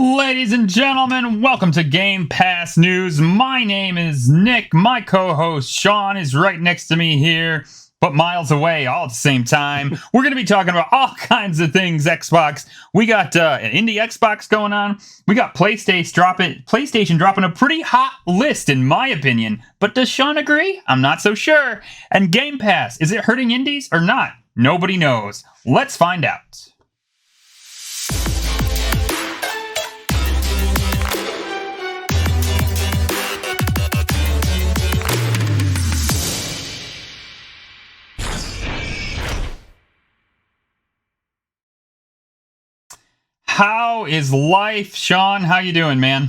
Ladies and gentlemen, welcome to Game Pass News. My name is Nick. My co-host Sean is right next to me here, but miles away all at the same time. We're going to be talking about all kinds of things Xbox. We got an Indie Xbox going on. We got PlayStation dropping a pretty hot list, in my opinion. But does Sean agree? I'm not so sure. And Game Pass, is it hurting indies or not? Nobody knows. Let's find out. How is life, Sean? How you doing, man?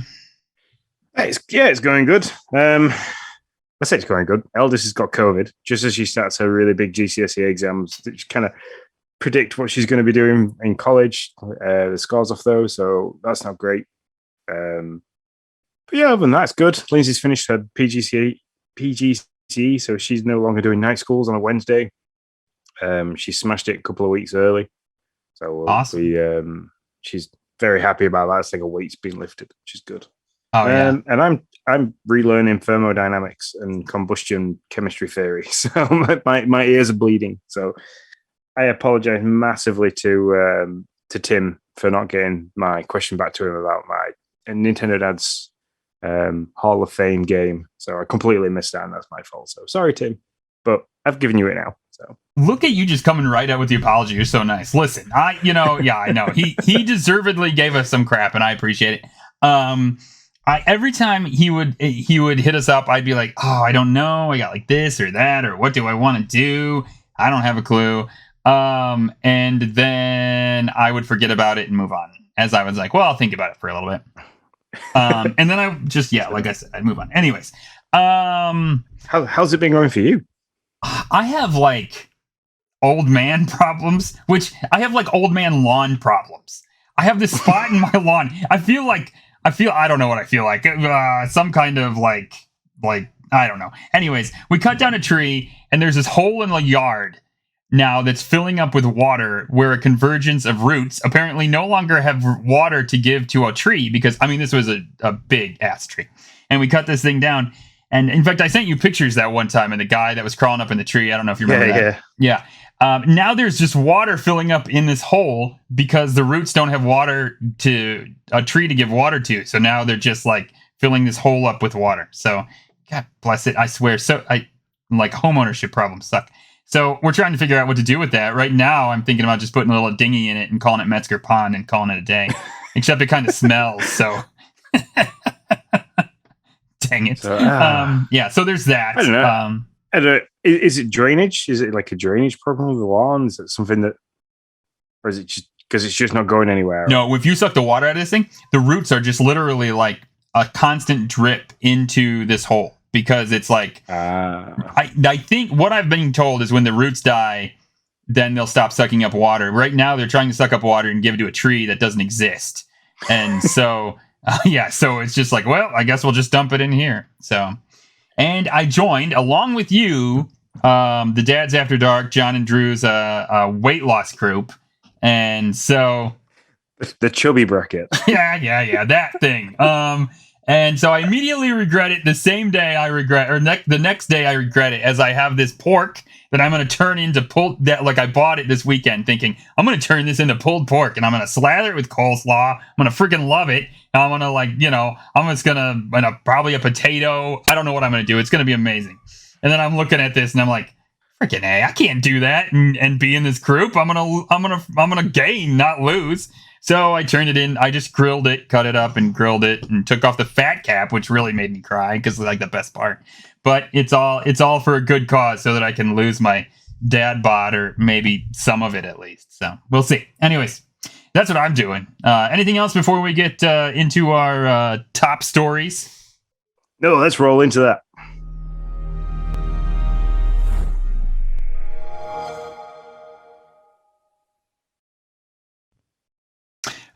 It's going good. I say it's going good. Eldest has got COVID just as she starts her really big GCSE exams. She kind of predict what she's going to be doing in college. The scores off those, so that's not great. But yeah, other than that, it's good. Lindsay's finished her PGCE, so she's no longer doing night schools on a Wednesday. She smashed it a couple of weeks early, so awesome. She's very happy about that. It's like a weight's been lifted, which is good. Oh, yeah. And I'm relearning thermodynamics and combustion chemistry theory, so my ears are bleeding. So I apologize massively to Tim for not getting my question back to him about my Nintendo Dad's Hall of Fame game. So I completely missed that, and that's my fault. So sorry, Tim, but I've given you it now. So look at you just coming right out with the apology. You're so nice. Listen, I know. He deservedly gave us some crap, and I appreciate it. Every time he would hit us up, I'd be like, oh, I don't know. I got like this or that, or what do I want to do? I don't have a clue. And then I would forget about it and move on. As I was like, well, I'll think about it for a little bit. And then I just, like I said, I'd move on. Anyways, how's it been going for you? I have like old man problems, which I have like old man lawn problems. I have this spot in my lawn. I don't know what I feel like. Some kind of like, I don't know. Anyways, we cut down a tree and there's this hole in the yard now that's filling up with water where a convergence of roots apparently no longer have water to give to a tree because, I mean, this was a big ass tree. And we cut this thing down. And in fact, I sent you pictures that one time, and the guy that was crawling up in the tree. I don't know if you remember that. Yeah. Now there's just water filling up in this hole because the roots don't have water to a tree to give water to. So now they're just like filling this hole up with water. So God bless it. I swear. So like homeownership problems suck. So we're trying to figure out what to do with that. Right now, I'm thinking about just putting a little dinghy in it and calling it Metzger Pond and calling it a day. Except it kind of smells. So. Dang it. So, so there's that. I don't know. Is it drainage? Is it like a drainage problem with the lawn? Is it something that, or is it just because it's just not going anywhere? No, if you suck the water out of this thing, the roots are just literally like a constant drip into this hole because it's like, I think what I've been told is when the roots die, then they'll stop sucking up water. Right now, they're trying to suck up water and give it to a tree that doesn't exist. And so... so it's just like, well, I guess we'll just dump it in here. So, and I joined along with you, the Dads After Dark, John and Drew's weight loss group, and so the chubby bracket. yeah, that thing. And so I immediately regret it. The same day I regret, or the next day I regret it, as I have this pork that I'm going to turn into pulled. That like I bought it this weekend, thinking I'm going to turn this into pulled pork, and I'm going to slather it with coleslaw. I'm going to freaking love it. I'm going to I'm just going to probably a potato. I don't know what I'm going to do. It's going to be amazing. And then I'm looking at this and I'm like, freaking A, I can't do that and be in this group. I'm going to gain, not lose. So I turned it in. I just grilled it, cut it up and grilled it and took off the fat cap, which really made me cry because it's like the best part. But it's all for a good cause so that I can lose my dad bod or maybe some of it at least. So we'll see. Anyways, that's what I'm doing. Anything else before we get into our top stories? No, let's roll into that.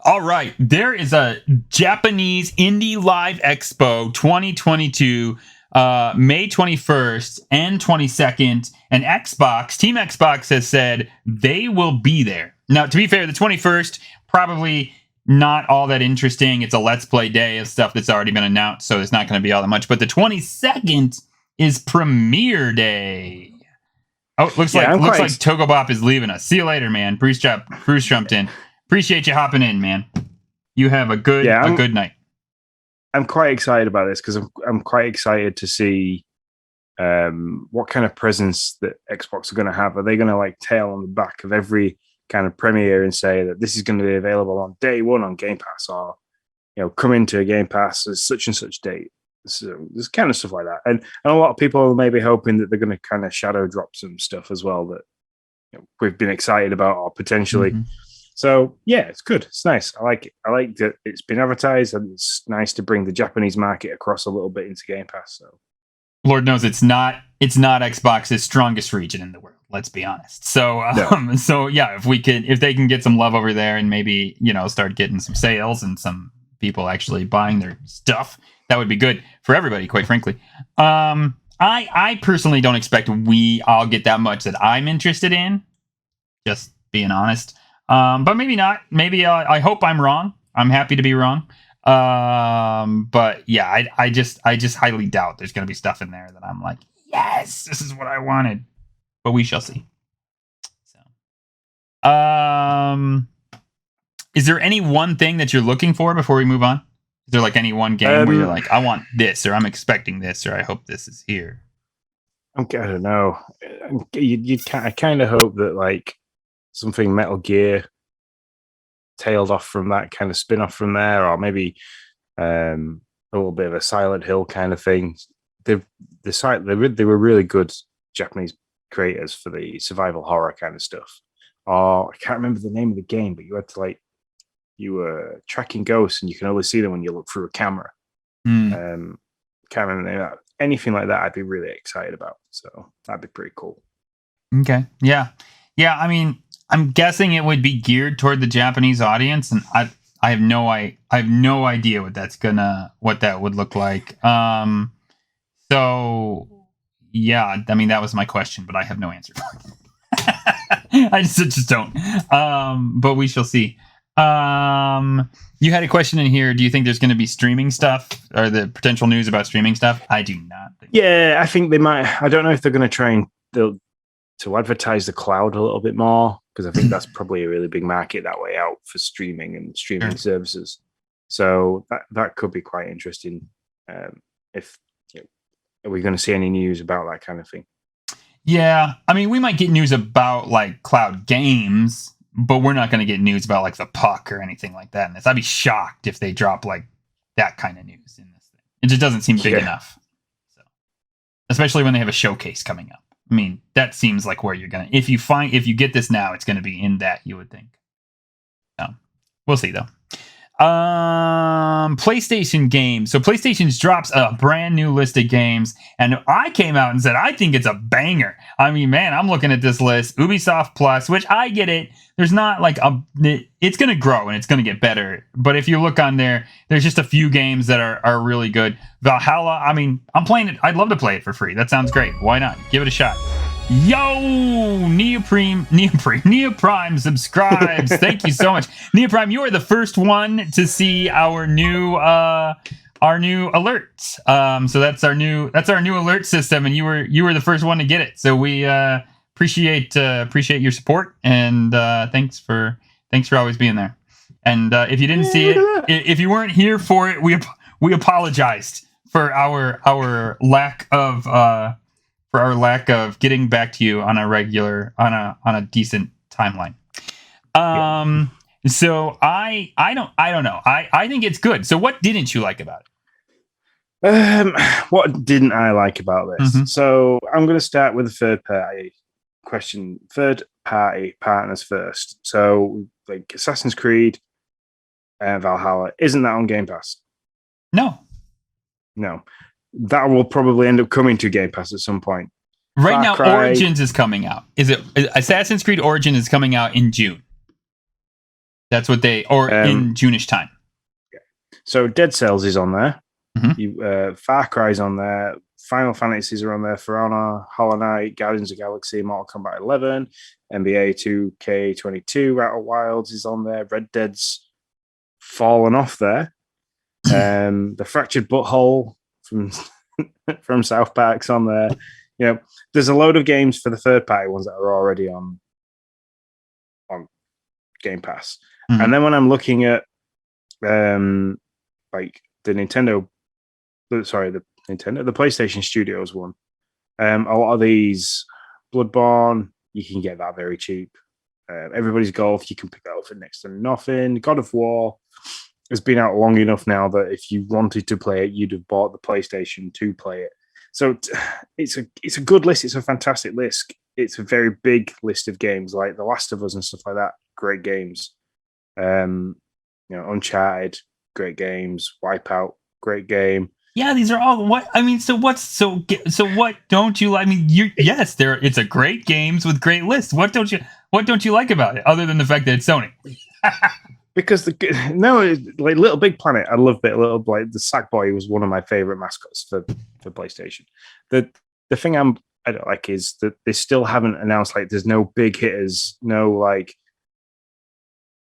All right, there is a Japanese Indie Live Expo 2022, May 21st and 22nd, and Team Xbox has said they will be there. Now, to be fair, the 21st, probably not all that interesting. It's a Let's Play day of stuff that's already been announced, so it's not going to be all that much. But the 22nd is premiere day. Oh, looks like Togobop is leaving us. See you later, man. Bruce jumped in. Appreciate you hopping in, man. You have a good night. I'm quite excited about this because I'm quite excited to see what kind of presence that Xbox are going to have. Are they going to like tail on the back of every kind of premiere and say that this is going to be available on day one on Game Pass, or come into Game Pass at such and such date? So there's kind of stuff like that, and a lot of people may be hoping that they're going to kind of shadow drop some stuff as well that we've been excited about or potentially. Mm-hmm. So yeah, it's good. It's nice. I like it. I like that it's been advertised, and it's nice to bring the Japanese market across a little bit into Game Pass. So Lord knows it's not Xbox's strongest region in the world. Let's be honest. So no. So yeah, if they can get some love over there and maybe start getting some sales and some people actually buying their stuff, that would be good for everybody, quite frankly. I personally don't expect I'll get that much that I'm interested in, just being honest. But maybe not. Maybe I hope I'm wrong. I'm happy to be wrong. But yeah, I just highly doubt there's going to be stuff in there that I'm like, yes, this is what I wanted. But we shall see. So, is there any one thing that you're looking for before we move on? Is there like any one game where you're like, I want this, or I'm expecting this, or I hope this is here? I don't know. I kind of hope that like something Metal Gear tailed off from that, kind of spin off from there, or maybe a little bit of a Silent Hill kind of thing. They were really good Japanese creators for the survival horror kind of stuff. Or I can't remember the name of the game, but you had to you were tracking ghosts and you can only see them when you look through a camera. Can't remember the name of that. Anything like that I'd be really excited about. So that'd be pretty cool. Okay. Yeah. I mean, I'm guessing it would be geared toward the Japanese audience, and I have no idea what that would look like. So yeah, I mean that was my question, but I have no answer for it. I just don't. But we shall see. You had a question in here. Do you think there's going to be streaming stuff, or the potential news about streaming stuff? I do not think. Yeah, I think they might. I don't know if they're going to try to advertise the cloud a little bit more, because I think that's probably a really big market that way out for streaming and streaming services. So that could be quite interesting. If are we going to see any news about that kind of thing? Yeah, I mean, we might get news about like cloud games, but we're not going to get news about like the puck or anything like that in this. I'd be shocked if they drop like that kind of news in this thing. It just doesn't seem big enough. So, especially when they have a showcase coming up. I mean, that seems like where you're gonna. If you get this now, it's going to be in that, you would think. So, we'll see though. PlayStation games. So PlayStation drops a brand new list of games, and I came out and said I think it's a banger. I mean, man, I'm looking at this list. Ubisoft Plus, which I get it. There's not like it's going to grow and it's going to get better. But if you look on there, there's just a few games that are really good. Valhalla. I mean, I'm playing it. I'd love to play it for free. That sounds great. Why not? Give it a shot. Yo, Neoprime subscribes. Thank you so much, Neoprime. You are the first one to see our new alerts. So that's our new alert system, and you were the first one to get it. So we appreciate your support, and thanks for always being there. And if you didn't see it, if you weren't here for it, we apologized for our lack of getting back to you on a decent timeline. So I don't know. I think it's good. So what didn't you like about it? What didn't I like about this? Mm-hmm. So I'm going to start with the third party question. Third party partners first. So like Assassin's Creed, Valhalla, isn't that on Game Pass? No. That will probably end up coming to Game Pass at some point. Right now, Origins is coming out. Assassin's Creed Origin is coming out in June. That's what in June-ish time. Yeah. So Dead Cells is on there. Mm-hmm. Far Cry's on there. Final Fantasies are on there. For Honor, Hollow Knight, Guardians of the Galaxy, Mortal Kombat 11, NBA 2K22, Outer Wilds is on there. Red Dead's fallen off there. The Fractured Butthole from from South Park's on there. You know, there's a load of games for the third party ones that are already on Game Pass. Mhm. And then when I'm looking at like the PlayStation Studios one, a lot of these Bloodborne, you can get that very cheap. Everybody's Golf, you can pick that up for next to nothing. God of War has been out long enough now that if you wanted to play it, you'd have bought the PlayStation to play it. So it's a good list. It's a fantastic list. It's a very big list of games like The Last of Us and stuff like that. Great games. Uncharted, great games. Wipeout, great game. Yeah, these are all what I mean. So what don't you like? I mean, it's a great games with great lists. What don't you like about it, other than the fact that it's Sony? Because like Little Big Planet, I love it. Little like the Sackboy was one of my favorite mascots for PlayStation. The thing I don't like is that they still haven't announced, like, there's no big hitters, no like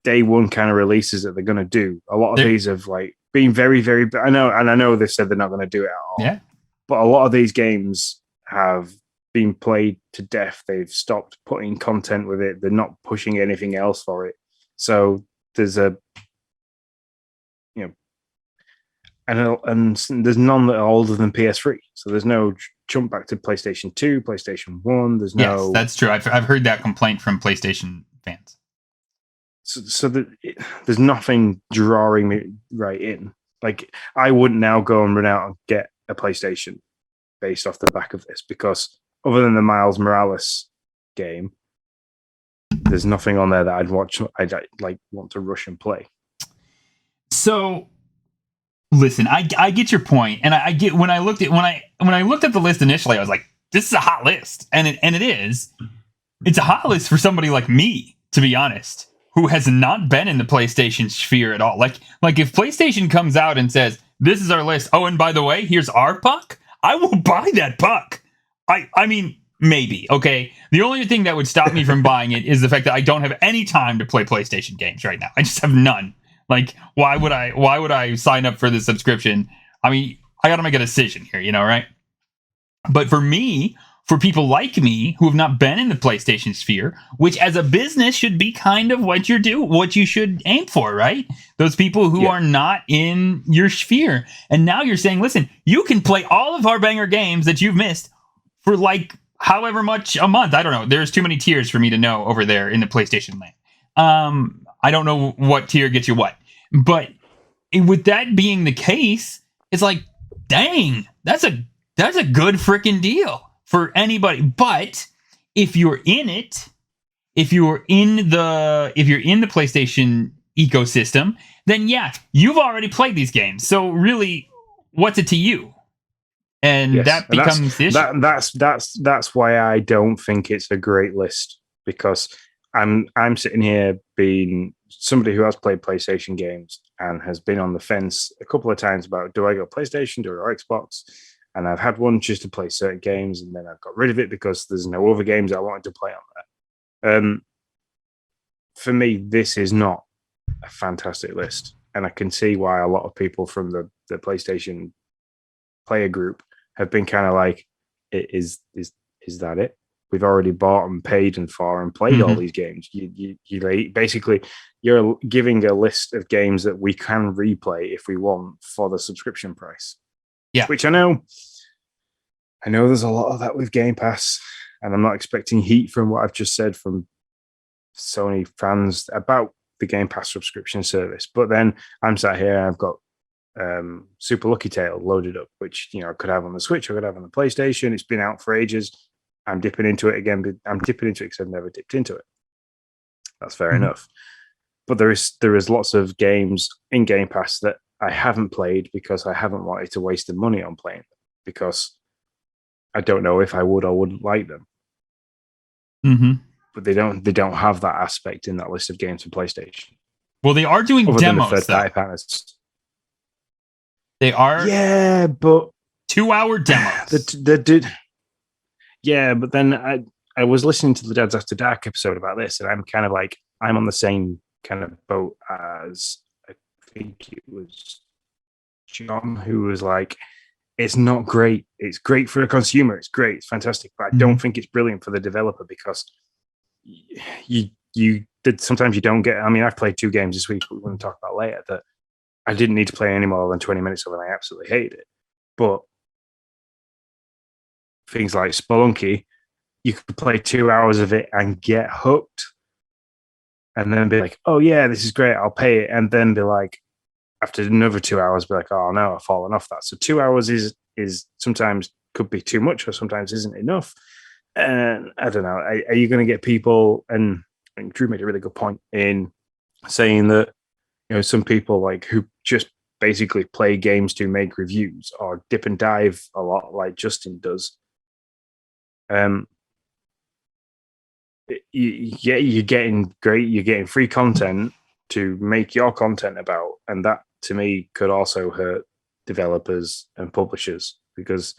day one kind of releases that they're going to do. A lot of these have like been very, very. I know they've said they're not going to do it at all. Yeah, but a lot of these games have been played to death. They've stopped putting content with it. They're not pushing anything else for it. So there's and there's none that are older than PS3. So there's no jump back to PlayStation 2, PlayStation 1. There's no. Yes, that's true. I've heard that complaint from PlayStation fans. So there's nothing drawing me right in. Like, I wouldn't now go and run out and get a PlayStation based off the back of this, because other than the Miles Morales game, there's nothing on there that I'd like want to rush and play. So, listen, I get your point, and I get when I looked at the list initially, I was like, this is a hot list, and it is. It's a hot list for somebody like me, to be honest, who has not been in the PlayStation sphere at all. Like if PlayStation comes out and says, this is our list, oh, and by the way, here's our puck, I will buy that puck. I mean, maybe, okay? The only thing that would stop me from buying it is the fact that I don't have any time to play PlayStation games right now. I just have none. Like, why would I sign up for the subscription? I mean, I got to make a decision here, right? But for me, for people like me who have not been in the PlayStation sphere, which as a business should be kind of what you should aim for, right? Those people who are not in your sphere. And now you're saying, listen, you can play all of our banger games that you've missed for like however much a month. I don't know. There's too many tiers for me to know over there in the PlayStation land. I don't know what tier gets you what. But with that being the case, it's like, dang, that's a good freaking deal for anybody. But if you're in it, if you're in the PlayStation ecosystem, then yeah, you've already played these games. So really, what's it to you? And that becomes the issue. That's why I don't think it's a great list, because I'm sitting here being somebody who has played PlayStation games and has been on the fence a couple of times about, do I go PlayStation, do I go Xbox? And I've had one just to play certain games, and then I've got rid of it because there's no other games I wanted to play on there. For me, this is not a fantastic list, and I can see why a lot of people from the PlayStation player group have been kind of like, is that it? We've already bought and paid and played all these games. You basically, you're giving a list of games that we can replay if we want for the subscription price. Yeah, which I know there's a lot of that with Game Pass, and I'm not expecting heat from what I've just said from Sony fans about the Game Pass subscription service. But then I'm sat here and I've got Super Lucky Tail loaded up, which I could have on the Switch, I could have on the PlayStation. It's been out for ages. I'm dipping into it again, but I'm dipping into it because I've never dipped into it. That's fair enough. But there is lots of games in Game Pass that I haven't played because I haven't wanted to waste the money on playing them, because I don't know if I would or wouldn't like them. But they don't have that aspect in that list of games for PlayStation. Well, they are doing demos. They are, yeah, but 2-hour demos. Yeah, but then I was listening to the Dads After Dark episode about this, and I'm kind of like, I'm on the same kind of boat as a think it was John, who was like, it's not great. It's great for a consumer. It's great. It's fantastic. But I don't think it's brilliant for the developer because you sometimes you don't get. I mean, I've played 2 games this week. We're going to talk about later that I didn't need to play any more than 20 minutes of, and I absolutely hated it. But things like Spelunky, you could play 2 hours of it and get hooked, and then be like, "Oh yeah, this is great. I'll pay it," and then be like, after another 2 hours, be like, "Oh no, I've fallen off that." So 2 hours is sometimes could be too much, or sometimes isn't enough. And I don't know. Are you going to get people? And Drew made a really good point in saying that some people like who just basically play games to make reviews or dip and dive a lot, like Justin does. You're getting free content to make your content about, and that to me could also hurt developers and publishers because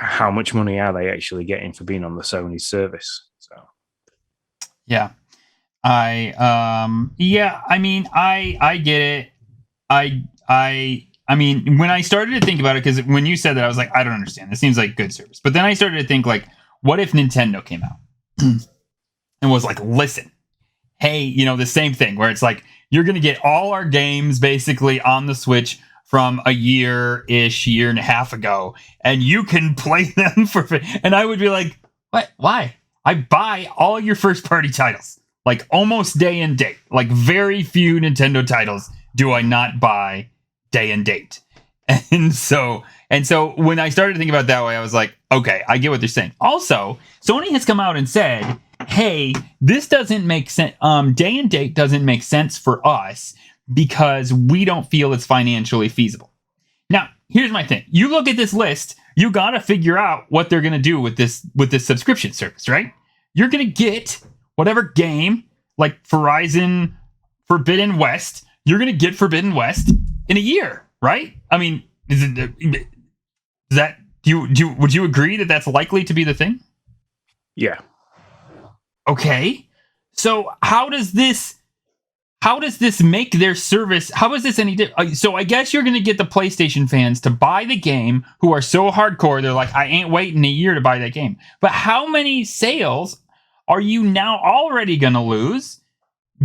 how much money are they actually getting for being on the Sony service? So yeah, I mean I get it. I mean, when I started to think about it, because when you said that, I was like, I don't understand. This seems like good service. But then I started to think, like, what if Nintendo came out and was like, listen, hey, the same thing where it's like, you're going to get all our games basically on the Switch from a year and a half ago, and you can play them for free. And I would be like, what? Why? I buy all your first party titles, like almost day and date. Like very few Nintendo titles do I not buy day and date. And so when I started to think about it that way, I was like, okay, I get what they're saying. Also, Sony has come out and said, hey, this doesn't make sense. Day and date doesn't make sense for us because we don't feel it's financially feasible. Now, here's my thing. You look at this list, you got to figure out what they're going to do with this subscription service, right? You're going to get whatever game, like Horizon Forbidden West, you're going to get Forbidden West in a year, right? I mean, would you agree that that's likely to be the thing? Yeah. Okay. So how does this make their service? How is this any different? So I guess you're going to get the PlayStation fans to buy the game who are so hardcore. They're like, I ain't waiting a year to buy that game. But how many sales are you now already going to lose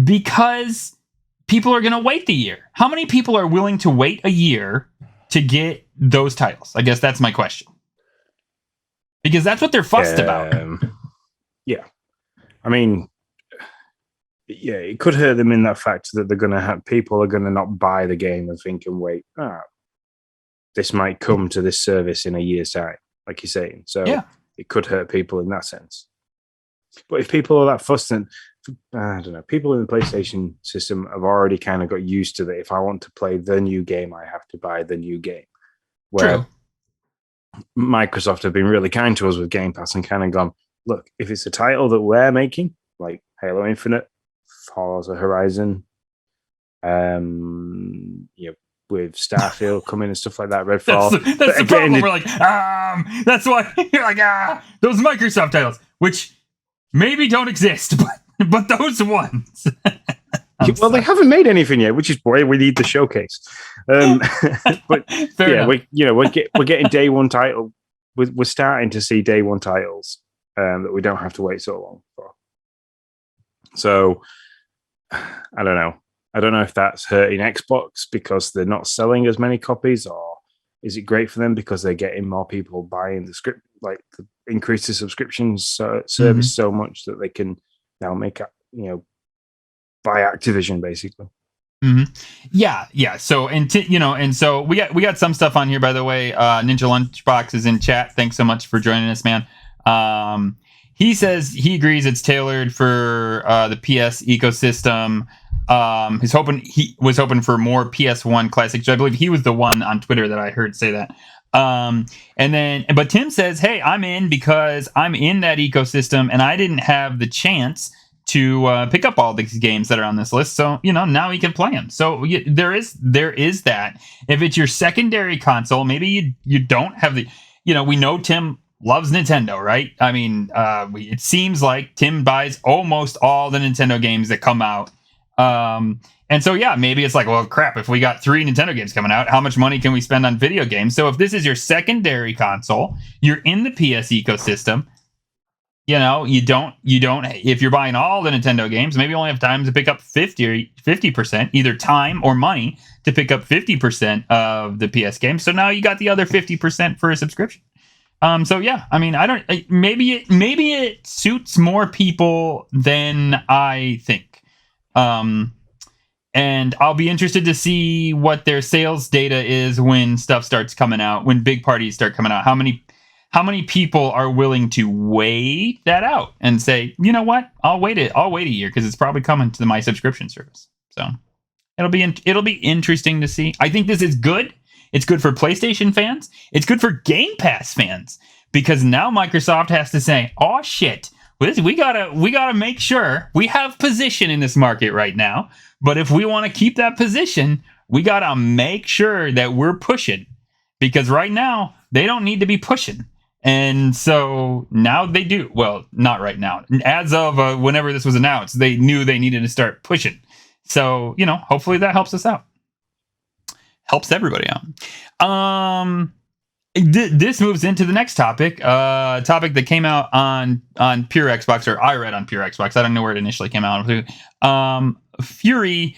because people are going to wait the year? How many people are willing to wait a year to get those titles? I guess that's my question. Because that's what they're fussed about. Yeah. I mean, yeah, it could hurt them in that fact that they're going to have people are going to not buy the game and think and wait, this might come to this service in a year's time, like you're saying. So it could hurt people in that sense. But if people are that fussed, then I don't know. People in the PlayStation system have already kind of got used to that. If I want to play the new game, I have to buy the new game. Where True. Microsoft have been really kind to us with Game Pass and kind of gone, look, if it's a title that we're making, like Halo Infinite, Forza Horizon, with Starfield coming and stuff like that, Redfall. That's the problem. We're like, that's why you're like, those Microsoft titles, which maybe don't exist, but those ones. Well, they haven't made anything yet, which is why we need the showcase. But we're getting day one title. We're starting to see day one titles that we don't have to wait so long for. So I don't know. I don't know if that's hurting Xbox because they're not selling as many copies, or is it great for them because they're getting more people buying the script, like increase the subscription service so much that they can now make buy Activision basically. Yeah. So so we got some stuff on here, by the way. Ninja Lunchbox is in chat. Thanks so much for joining us, man. He says he agrees it's tailored for the PS ecosystem. He was hoping for more PS1 classics. I believe he was the one on Twitter that I heard say that. But Tim says, hey, I'm in because I'm in that ecosystem and I didn't have the chance to pick up all these games that are on this list. So, now he can play them. So there is that. If it's your secondary console, maybe you don't have the, we know Tim loves Nintendo, right? I mean, it seems like Tim buys almost all the Nintendo games that come out. And And so, yeah, maybe it's like, well, crap, if we got 3 Nintendo games coming out, how much money can we spend on video games? So if this is your secondary console, you're in the PS ecosystem, you know, you don't, if you're buying all the Nintendo games, maybe you only have time to pick up 50%, either time or money to pick up 50% of the PS games. So now you got the other 50% for a subscription. So yeah, I mean, maybe it suits more people than I think. And I'll be interested to see what their sales data is when stuff starts coming out, when big parties start coming out. How many people are willing to wait that out and say, you know what, I'll wait a year because it's probably coming to my subscription service. So it'll be interesting to see. I think this is good. It's good for PlayStation fans. It's good for Game Pass fans because now Microsoft has to say, oh shit, we gotta make sure we have position in this market right now. But if we want to keep that position, we gotta make sure that we're pushing because right now they don't need to be pushing. And so now they do. Well, not right now. As of whenever this was announced, they knew they needed to start pushing. So, you know, hopefully that helps us out. Helps everybody out. This moves into the next topic. Topic that came out on Pure Xbox, or I read on Pure Xbox. I don't know where it initially came out. Fury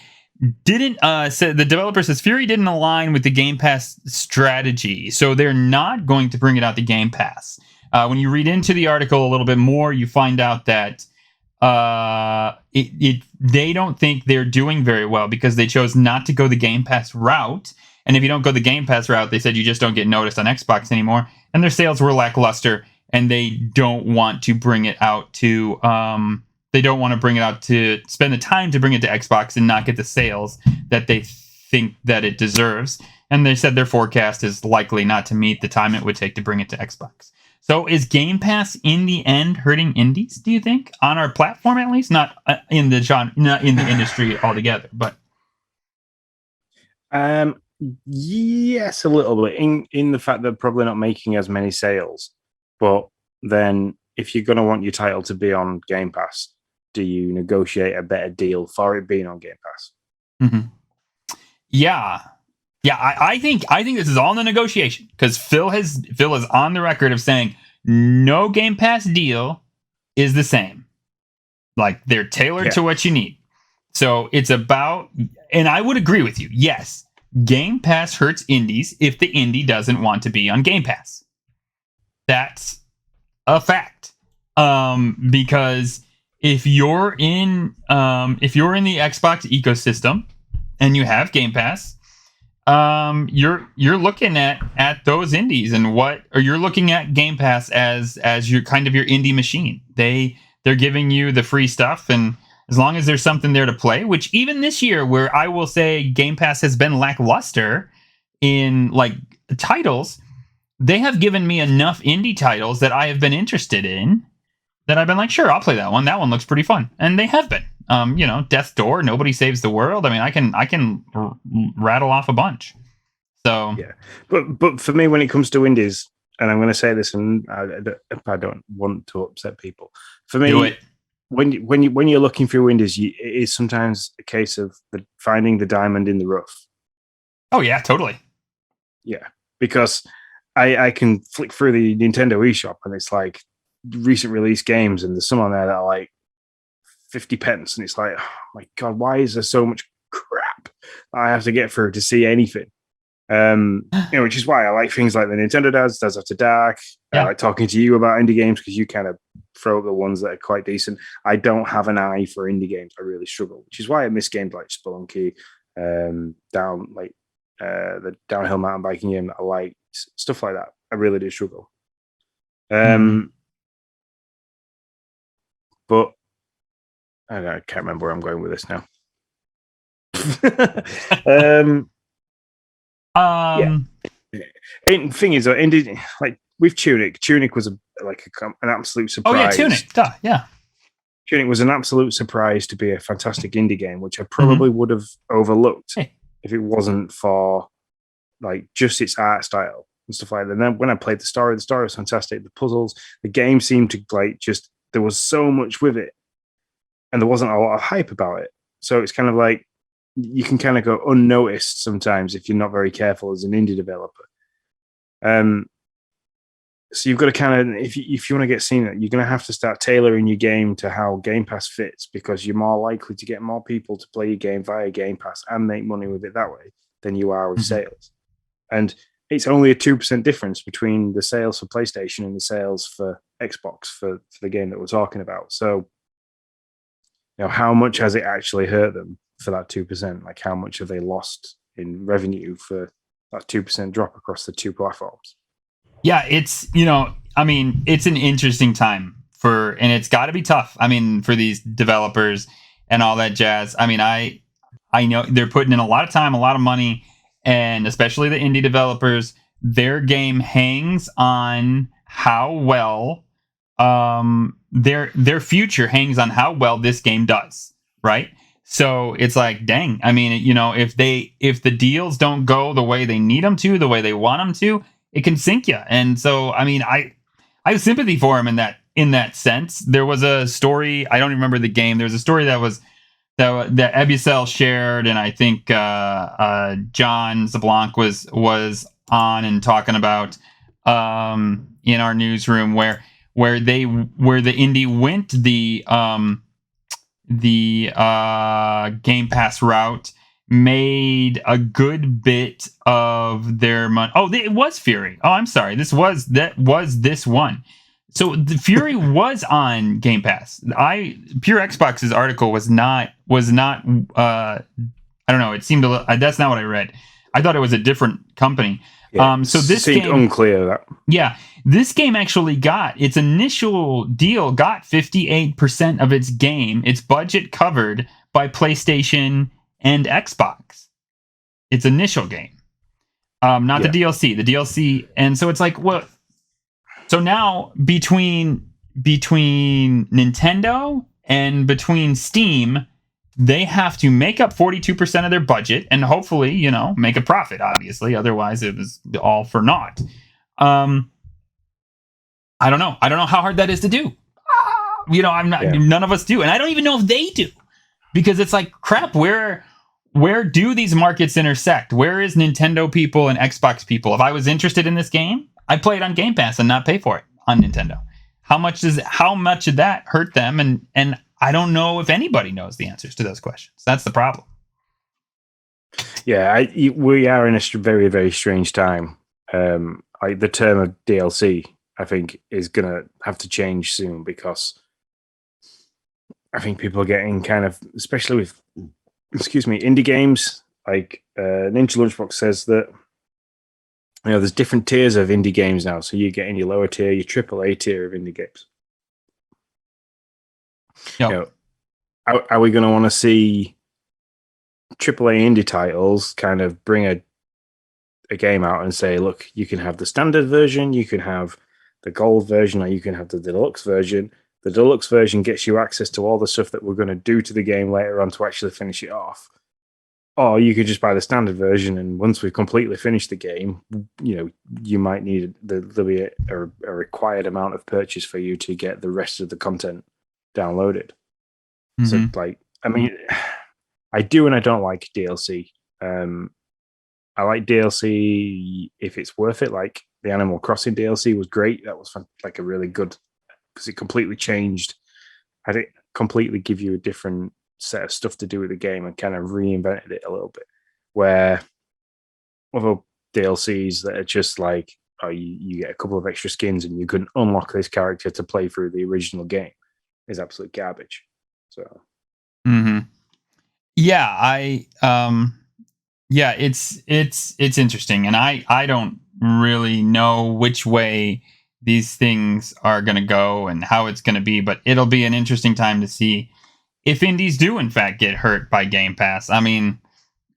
didn't the developer says Fury didn't align with the Game Pass strategy, so they're not going to bring it out to Game Pass. When you read into the article a little bit more, you find out that they don't think they're doing very well because they chose not to go the Game Pass route. And if you don't go the Game Pass route, they said you just don't get noticed on Xbox anymore. And their sales were lackluster, and they don't want to bring it out to spend the time to bring it to Xbox and not get the sales that they think that it deserves. And they said their forecast is likely not to meet the time it would take to bring it to Xbox. So is Game Pass in the end hurting indies, do you think? On our platform, at least? Not in the genre, not in the industry altogether, but yes, a little bit in the fact that probably not making as many sales. But then if you're going to want your title to be on Game Pass, do you negotiate a better deal for it being on Game Pass? Mm-hmm. Yeah. I think this is all in the negotiation because Phil is on the record of saying no Game Pass deal is the same. Like they're tailored to what you need. So it's about, and I would agree with you. Yes, Game Pass hurts indies if the indie doesn't want to be on Game Pass. That's a fact. Because if you're in the Xbox ecosystem and you have Game Pass, you're looking at those indies or you're looking at Game Pass as your kind of your indie machine. They're giving you the free stuff, and as long as there's something there to play, which even this year, where I will say Game Pass has been lackluster in like titles, they have given me enough indie titles that I have been interested in that I've been like, sure, I'll play that one. That one looks pretty fun. And they have been. Death's Door, Nobody Saves the World. I mean, I can rattle off a bunch. So yeah, but for me, when it comes to indies, and I'm going to say this, and I don't want to upset people. For me, do it. When you're looking through indies, it is sometimes a case of finding the diamond in the rough. Oh yeah, totally. Yeah, because I can flick through the Nintendo eShop and it's like recent release games, and there's some on there that are like 50 pence, and it's like, oh my god, why is there so much crap I have to get through to see anything? Which is why I like things like the Nintendo Dads After Dark. I like talking to you about indie games because you kind of throw up the ones that are quite decent. I don't have an eye for indie games. I really struggle, which is why I miss games like Spelunky, the downhill mountain biking game that I like, stuff like that. I really do struggle. But I can't remember where I'm going with this now. And thing is, indie, like with Tunic was an absolute surprise. Oh yeah, Tunic, yeah. Tunic was an absolute surprise to be a fantastic indie game, which I probably would have overlooked if it wasn't for like just its art style and stuff like that. And then when I played the story was fantastic. The puzzles, the game seemed to there was so much with it, and there wasn't a lot of hype about it. So it's kind of like you can kind of go unnoticed sometimes if you're not very careful as an indie developer. So you've got to kind of, if you want to get seen, you're going to have to start tailoring your game to how Game Pass fits, because you're more likely to get more people to play your game via Game Pass and make money with it that way than you are with sales. And it's only a 2% difference between the sales for PlayStation and the sales for Xbox for the game that we're talking about. So, how much has it actually hurt them for that 2%? Like, how much have they lost in revenue for that 2% drop across the two platforms? Yeah, it's, it's an interesting time and it's got to be tough. I mean, for these developers and all that jazz. I mean, I know they're putting in a lot of time, a lot of money, and especially the indie developers, their game hangs on how well their future hangs on how well this game does, right? So it's like, dang, I mean, if the deals don't go the way they need them to, the way they want them to, it can sink you. And so, I mean, I have sympathy for him in that sense. There was a story, I don't even remember the game. There was a story that Ebucel shared, and I think John Zablanc was on and talking about in our newsroom where the indie went the Game Pass route, made a good bit of their money. Oh, it was Fury. Oh, I'm sorry. This was this one. So the Fury was on Game Pass. Pure Xbox's article was not. I don't know. It seemed that's not what I read. I thought it was a different company. Yeah, so this seemed game, unclear. That. Yeah, this game actually got its initial deal. Got 58% of its budget covered by PlayStation and Xbox. Its initial game, not the DLC. The DLC, and so it's like, what? So now between Nintendo and between Steam, they have to make up 42% of their budget and hopefully, make a profit, obviously. Otherwise, it was all for naught. I don't know. I don't know how hard that is to do. I'm not. Yeah. None of us do, and I don't even know if they do, because it's like, crap. Where do these markets intersect? Where is Nintendo people and Xbox people? If I was interested in this game, I'd play it on Game Pass and not pay for it on Nintendo. How much did that hurt them? And I don't know if anybody knows the answers to those questions. That's the problem. Yeah, we are in a very, very strange time. The term of DLC, I think, is going to have to change soon, because I think people are getting kind of, especially with, indie games, like Ninja Lunchbox says that, there's different tiers of indie games now. So you get in your lower tier, your AAA tier of indie games. Yep. Are we going to want to see AAA indie titles kind of bring a game out and say, look, you can have the standard version, you can have the gold version, or you can have the deluxe version. The deluxe version gets you access to all the stuff that we're going to do to the game later on to actually finish it off. Or you could just buy the standard version, and once we've completely finished the game, you might need there'll be a required amount of purchase for you to get the rest of the content downloaded. Mm-hmm. So, I do and I don't like DLC. I like DLC if it's worth it. Like the Animal Crossing DLC was great. That was like a really good, because it completely changed. Had it completely give you a different set of stuff to do with the game and kind of reinvented it a little bit. Where other DLCs that are just like, you get a couple of extra skins and you can unlock this character to play through the original game, is absolute garbage. So, yeah, it's interesting, and I don't really know which way these things are going to go and how it's going to be, but it'll be an interesting time to see if indies do in fact get hurt by Game Pass. I mean,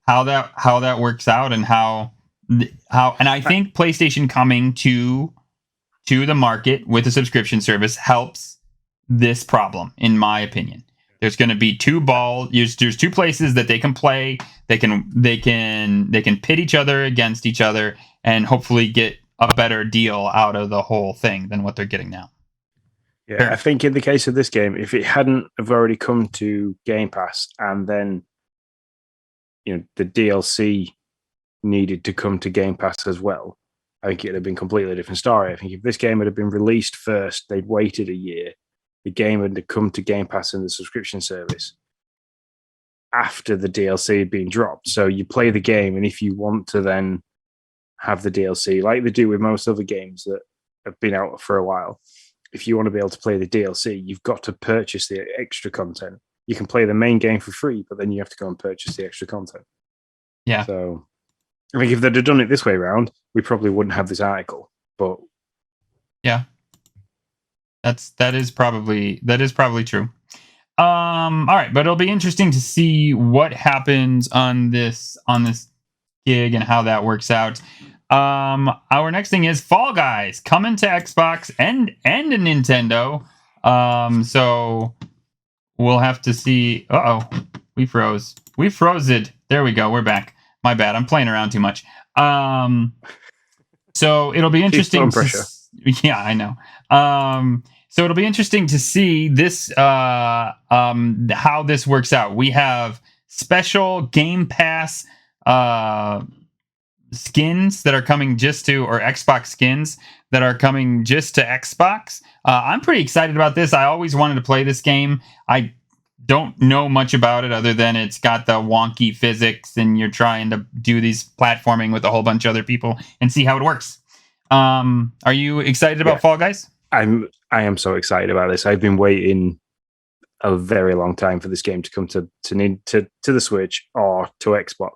how that works out, and how and I think PlayStation coming to the market with a subscription service helps this problem, in my opinion. There's going to be there's two places that they can play. They can pit each other against each other and hopefully get a better deal out of the whole thing than what they're getting now. Yeah, I think in the case of this game, if it hadn't have already come to Game Pass and then the DLC needed to come to Game Pass as well, I think it'd have been a completely different story. I think if this game had been released first, they'd waited a year, the game had come to Game Pass in the subscription service after the DLC had been dropped. So you play the game, and if you want to then have the DLC, like they do with most other games that have been out for a while, if you want to be able to play the DLC, you've got to purchase the extra content. You can play the main game for free, but then you have to go and purchase the extra content. Yeah. So I think if they'd have done it this way around, we probably wouldn't have this article. But yeah, that is probably true. All right, but it'll be interesting to see what happens on this gig and how that works out. Our next thing is Fall Guys coming to Xbox and a Nintendo. So we'll have to see. We froze it. There we go. We're back. My bad. I'm playing around too much. So it'll be interesting. Yeah, I know. So it'll be interesting to see this, how this works out. We have special Game Pass skins that are coming or Xbox skins that are coming just to Xbox. I'm pretty excited about this. I always wanted to play this game. I don't know much about it other than it's got the wonky physics and you're trying to do these platforming with a whole bunch of other people and see how it works. Are you excited about Fall Guys? I am so excited about this. I've been waiting a very long time for this game to come to the Switch or to Xbox,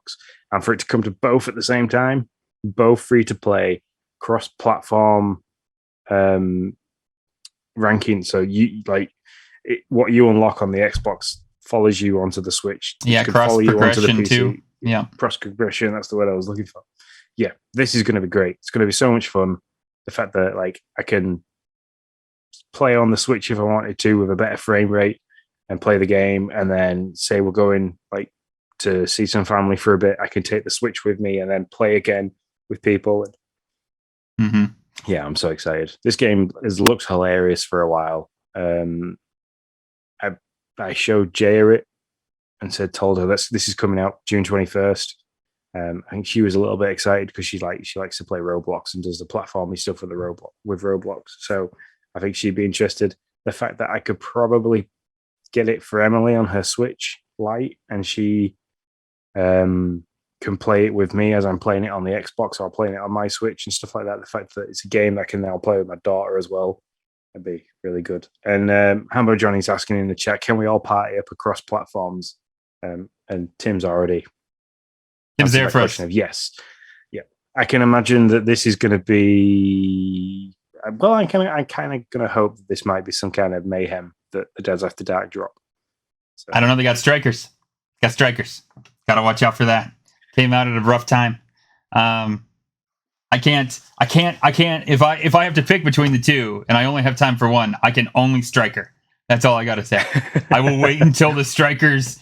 and for it to come to both at the same time, both free to play, cross-platform ranking. So you what you unlock on the Xbox follows you onto the Switch. Yeah, cross progression too. Yeah, cross progression. That's the word I was looking for. Yeah, this is going to be great. It's going to be so much fun. The fact that I can play on the Switch if I wanted to with a better frame rate and play the game, and then say we're going to see some family for a bit, I can take the Switch with me and then play again with people. Mm-hmm. Yeah, I'm so excited. This game has looked hilarious for a while. I showed Jaya it and told her this is coming out June 21st. I think she was a little bit excited because she likes to play Roblox and does the platformy stuff with Roblox. So I think she'd be interested. The fact that I could probably get it for Emily on her Switch Lite, and she can play it with me as I'm playing it on the Xbox or playing it on my Switch and stuff like that. The fact that it's a game that I can now play with my daughter as well, that'd be really good. And Hambo Johnny's asking in the chat, can we all party up across platforms? And Tim's already there for us. Yes. Yeah. I can imagine that this is going to be. Well, I'm kind of going to hope that this might be some kind of mayhem that the Deads After Dark drop. So. I don't know. They got strikers. Got to watch out for that. Came out at a rough time. I can't. If I have to pick between the two, and I only have time for one, I can only Striker. That's all I got to say. I will wait until the Strikers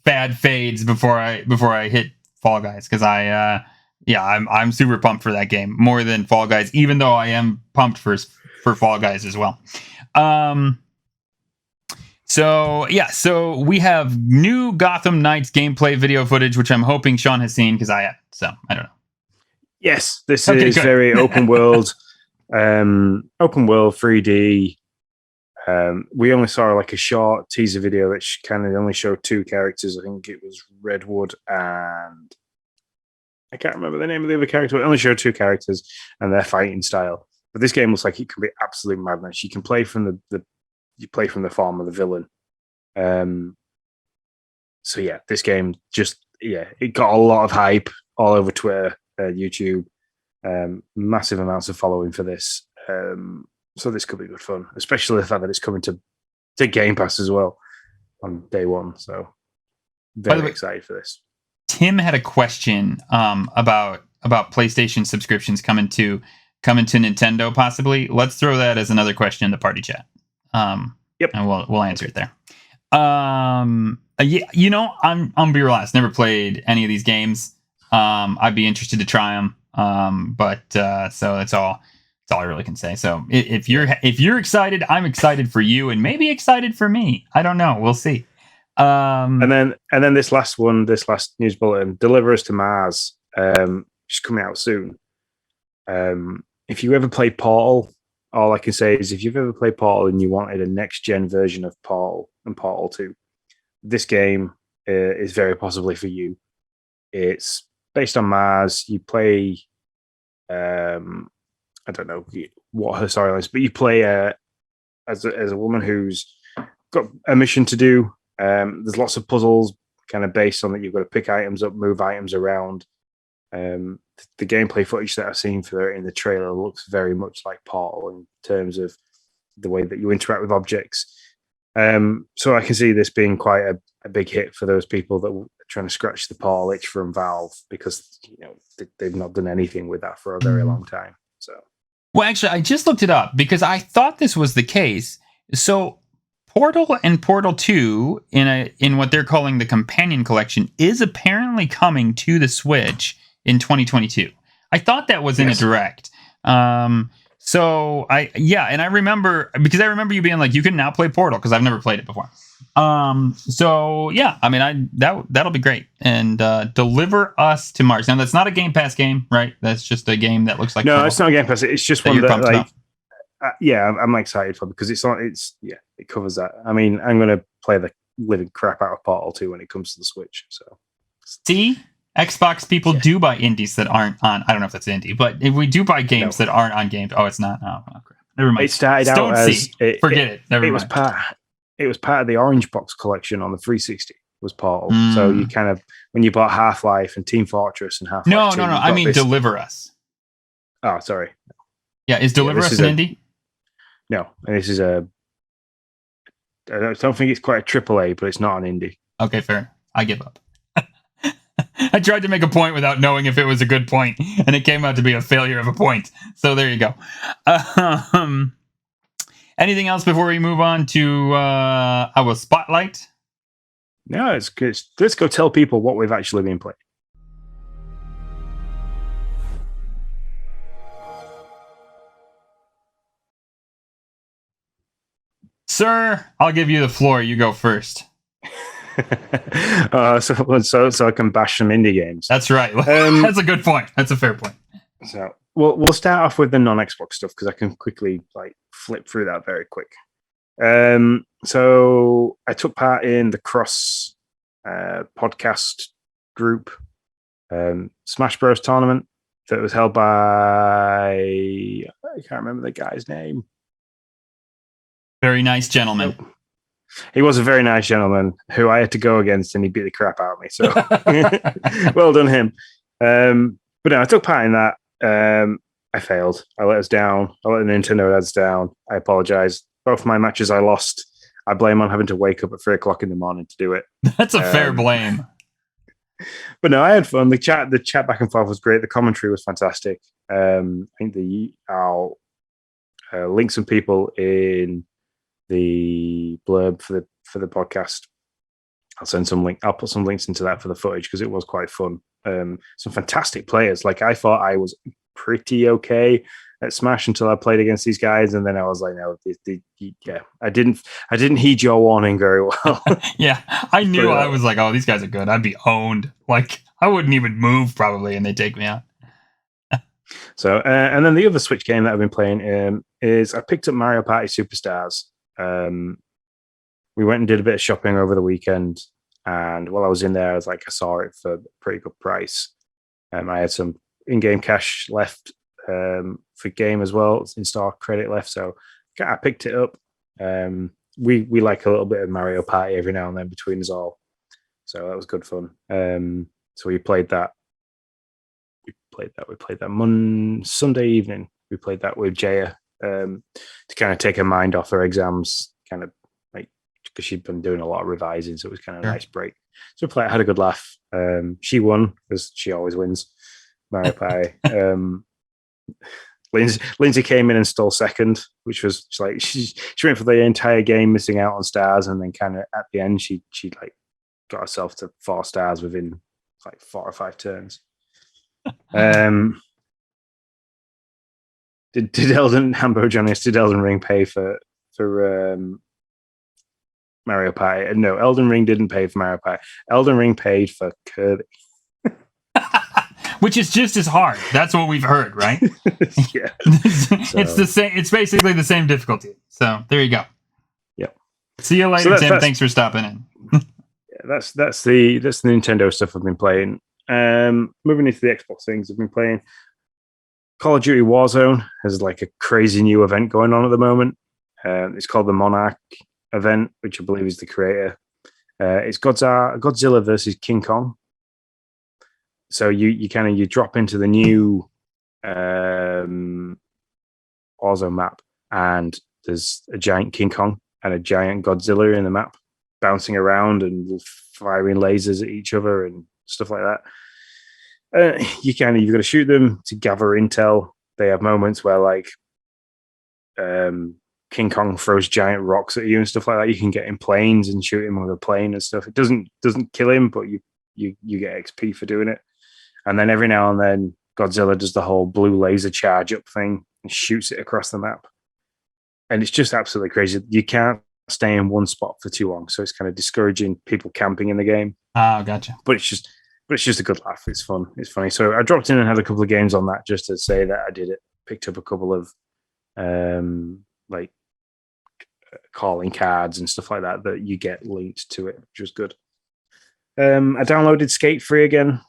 fad fades before I hit Fall Guys, because I'm super pumped for that game more than Fall Guys, even though I am pumped for Fall Guys as well. So we have new Gotham Knights gameplay video footage, which I'm hoping Sean has seen because I haven't. So I don't know. Yes, this is very open world 3D. We only saw a short teaser video that kind of only showed two characters. I think it was Redwood and I can't remember the name of the other character. It only showed two characters and their fighting style. But this game looks like it can be absolute madness. You can play from the form of the villain. So yeah, this game it got a lot of hype all over Twitter, YouTube, massive amounts of following for this. So this could be good fun, especially the fact that it's coming to Game Pass as well on day one. So very excited for this. Tim had a question about PlayStation subscriptions coming to Nintendo possibly. Let's throw that as another question in the party chat. Yep, and we'll answer it there. I'm be real honest. Never played any of these games. I'd be interested to try them. But so that's all I really can say. So if you're excited, I'm excited for you, and maybe excited for me. I don't know. We'll see. And then this last news bulletin, Deliver Us to Mars, just coming out soon. If you ever play Portal, all I can say is if you've ever played Portal and you wanted a next gen version of Portal and Portal 2, this game is very possibly for you. It's based on Mars. You play, I don't know what her storyline is, but you play as a woman who's got a mission to do. There's lots of puzzles kind of based on that. You've got to pick items up, move items around. The gameplay footage that I've seen for it in the trailer looks very much like Portal in terms of the way that you interact with objects. So I can see this being quite a big hit for those people that are trying to scratch the Portal itch from Valve, because they've not done anything with that for a very long time. So, well, actually, I just looked it up because I thought this was the case. So Portal and Portal 2 in what they're calling the Companion Collection is apparently coming to the Switch in 2022. I thought that was in a direct. So I remember you being like, you can now play Portal, because I've never played it before. So yeah, I mean, that'll be great. And Deliver Us to Mars. Now that's not a Game Pass game, right? That's just a game that looks like no, it's not a Game Pass. It's just one that like. I'm excited for, because it covers that. I mean, I'm going to play the living crap out of Portal 2 when it comes to the Switch. So, see, Xbox people do buy indies that aren't on. I don't know if that's indie, but if we do buy games that aren't on games, it's not. Oh, crap. Never mind. It started out as forget it. Never mind. It was part of the Orange Box collection on the 360. Was Portal. So you kind of, when you bought Half-Life and Team Fortress and Half-Life. No. I mean Deliver Us. Oh, sorry. Yeah, is Deliver Us an indie? No, and this is I don't think it's quite a AAA, but it's not an indie. Okay, fair. I give up. I tried to make a point without knowing if it was a good point, and it came out to be a failure of a point. So there you go. Anything else before we move on to our spotlight? No, it's good. Let's go tell people what we've actually been playing. Sir, I'll give you the floor. You go first. So I can bash some indie games. That's right. That's a good point. That's a fair point. So we'll start off with the non-Xbox stuff, because I can quickly flip through that very quick. So I took part in the Cross podcast group Smash Bros tournament that was held by, I can't remember the guy's name. Very nice gentleman. Nope. He was a very nice gentleman who I had to go against, and he beat the crap out of me. So well done him. But no, I took part in that. I failed. I let us down. I let the Nintendo heads down. I apologize. Both my matches I lost. I blame on having to wake up at 3:00 in the morning to do it. That's a fair blame. But no, I had fun. The chat back and forth was great. The commentary was fantastic. I think I'll link some people in the blurb for the podcast. I'll put some links into that for the footage, because it was quite fun. Some fantastic players. Like, I thought I was pretty okay at Smash until I played against these guys, and then I was like, no, I didn't heed your warning very well. Yeah, I knew. I was like, oh, these guys are good. I'd be owned. Like, I wouldn't even move probably, and they take me out. So, and then the other Switch game that I've been playing is I picked up Mario Party Superstars. We went and did a bit of shopping over the weekend, and while I was in there, I saw it for a pretty good price. I had some in-game cash left for game as well, in-store credit left, so I picked it up. We like a little bit of Mario Party every now and then between us all, so that was good fun. So we played that. We played that Sunday evening. We played that with Jaya to kind of take her mind off her exams, kind of because she'd been doing a lot of revising, so it was kind of a nice break. So I had a good laugh. She won, because she always wins Mario Party. Lindsay came in and stole second, which was she went for the entire game missing out on stars, and then kind of at the end she got herself to 4 stars within 4 or 5 turns. Did Elden Ring pay for Mario Party. No, Elden Ring didn't pay for Mario Party. Elden Ring paid for Kirby. Which is just as hard. That's what we've heard, right? Yeah. It's the same. It's basically the same difficulty. So there you go. Yep. See you later, Tim. Thanks for stopping in. Yeah, that's the Nintendo stuff I've been playing. Moving into the Xbox things, I've been playing Call of Duty Warzone. Has like a crazy new event going on at the moment. It's called the Monarch event, which I believe is the creator. It's Godzilla versus King Kong. So you drop into the new Warzone map, and there's a giant King Kong and a giant Godzilla in the map, bouncing around and firing lasers at each other and stuff like that. You've got to shoot them to gather intel. They have moments where like King Kong throws giant rocks at you and stuff like that. You can get in planes and shoot him with a plane and stuff. It doesn't kill him, but you get XP for doing it. And then every now and then Godzilla does the whole blue laser charge up thing and shoots it across the map. And it's just absolutely crazy. You can't stay in one spot for too long, so it's kind of discouraging people camping in the game. Oh, gotcha. But it's just a good laugh. It's fun. It's funny. So I dropped in and had a couple of games on that just to say that I did it. Picked up a couple of like calling cards and stuff like that you get linked to it, which was good. I downloaded Skate Free again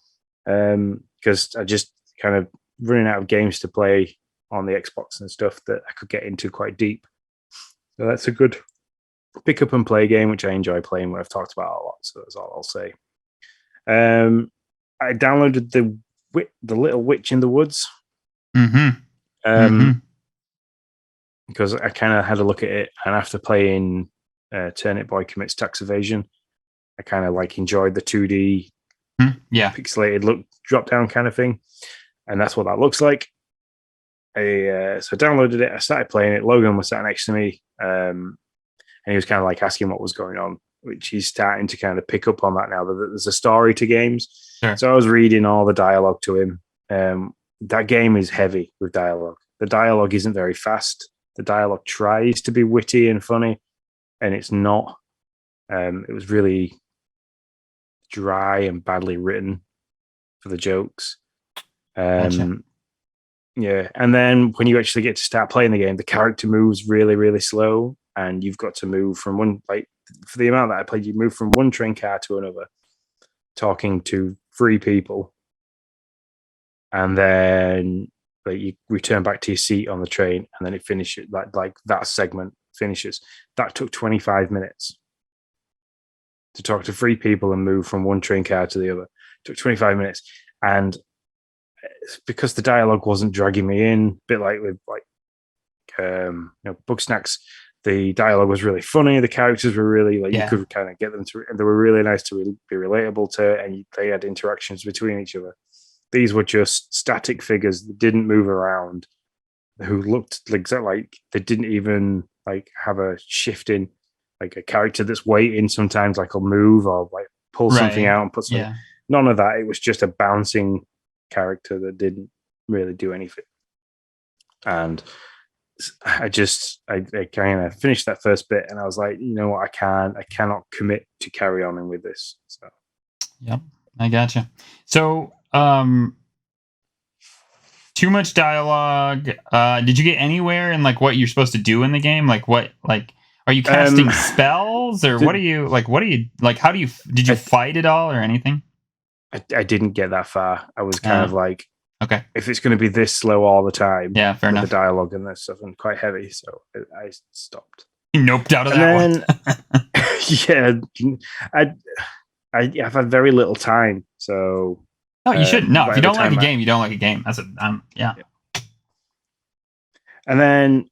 because I just kind of running out of games to play on the Xbox and stuff that I could get into quite deep. So that's a good pick up and play game, which I enjoy playing, what I've talked about a lot. So that's all I'll say. I downloaded the Little Witch in the Woods. Because I kind of had a look at it, and after playing Turnip Boy Commits Tax Evasion, I kind of like enjoyed the 2D pixelated look drop down kind of thing, and that's what that looks like. So I downloaded it, I started playing it. Logan was sat next to me, and he was kind of like asking what was going on, which he's starting to kind of pick up on that now, that there's a story to games. Sure. So I was reading all the dialogue to him. That game is heavy with dialogue. The dialogue isn't very fast. The dialogue tries to be witty and funny, and it's not. It was really dry and badly written for the jokes. Gotcha. Yeah, and then when you actually get to start playing the game, the character moves really, really slow, and you've got to move from one, like, for the amount that I played, you move from one train car to another, talking to 3 people, and then like you return back to your seat on the train, and then it finishes. Like that segment finishes. That took 25 minutes to talk to 3 people and move from one train car to the other. It took 25 minutes, and because the dialogue wasn't dragging me in, a bit like with Bugsnax, the dialogue was really funny. The characters were really you could kind of get them to, and they were really nice to be relatable to, and they had interactions between each other. These were just static figures that didn't move around, who looked like they didn't even like have a shift in, like a character that's waiting. Sometimes like will move or like pull something out and put something. Yeah. None of that. It was just a bouncing character that didn't really do anything. And I kind of finished that first bit, and I was like, you know what, I cannot commit to carry on with this. So, yep, I gotcha. So, too much dialogue. Did you get anywhere in like what you're supposed to do in the game? Like what, like, are you casting spells, or what are you like? What do you like? How do you did you fight at all or anything? I didn't get that far. I was kind of like, okay, if it's going to be this slow all the time, fair enough. The dialogue and that stuff, and quite heavy, so I stopped. You noped out of that one. I've had very little time, so. No, you shouldn't. No, if you don't like a game, you don't like a game. That's yeah. And then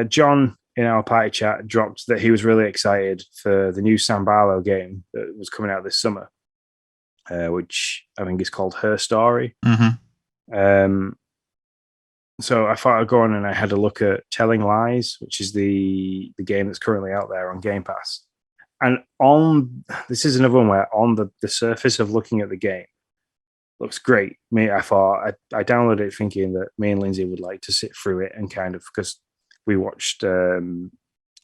John in our party chat dropped that he was really excited for the new Sambalo game that was coming out this summer, which I think is called Her Story. So I thought I'd go on and I had a look at Telling Lies, which is the game that's currently out there on Gamepass. And this is another one where on the surface of looking at the game, looks great. I thought I downloaded it thinking that me and Lindsay would like to sit through it and kind of, because we watched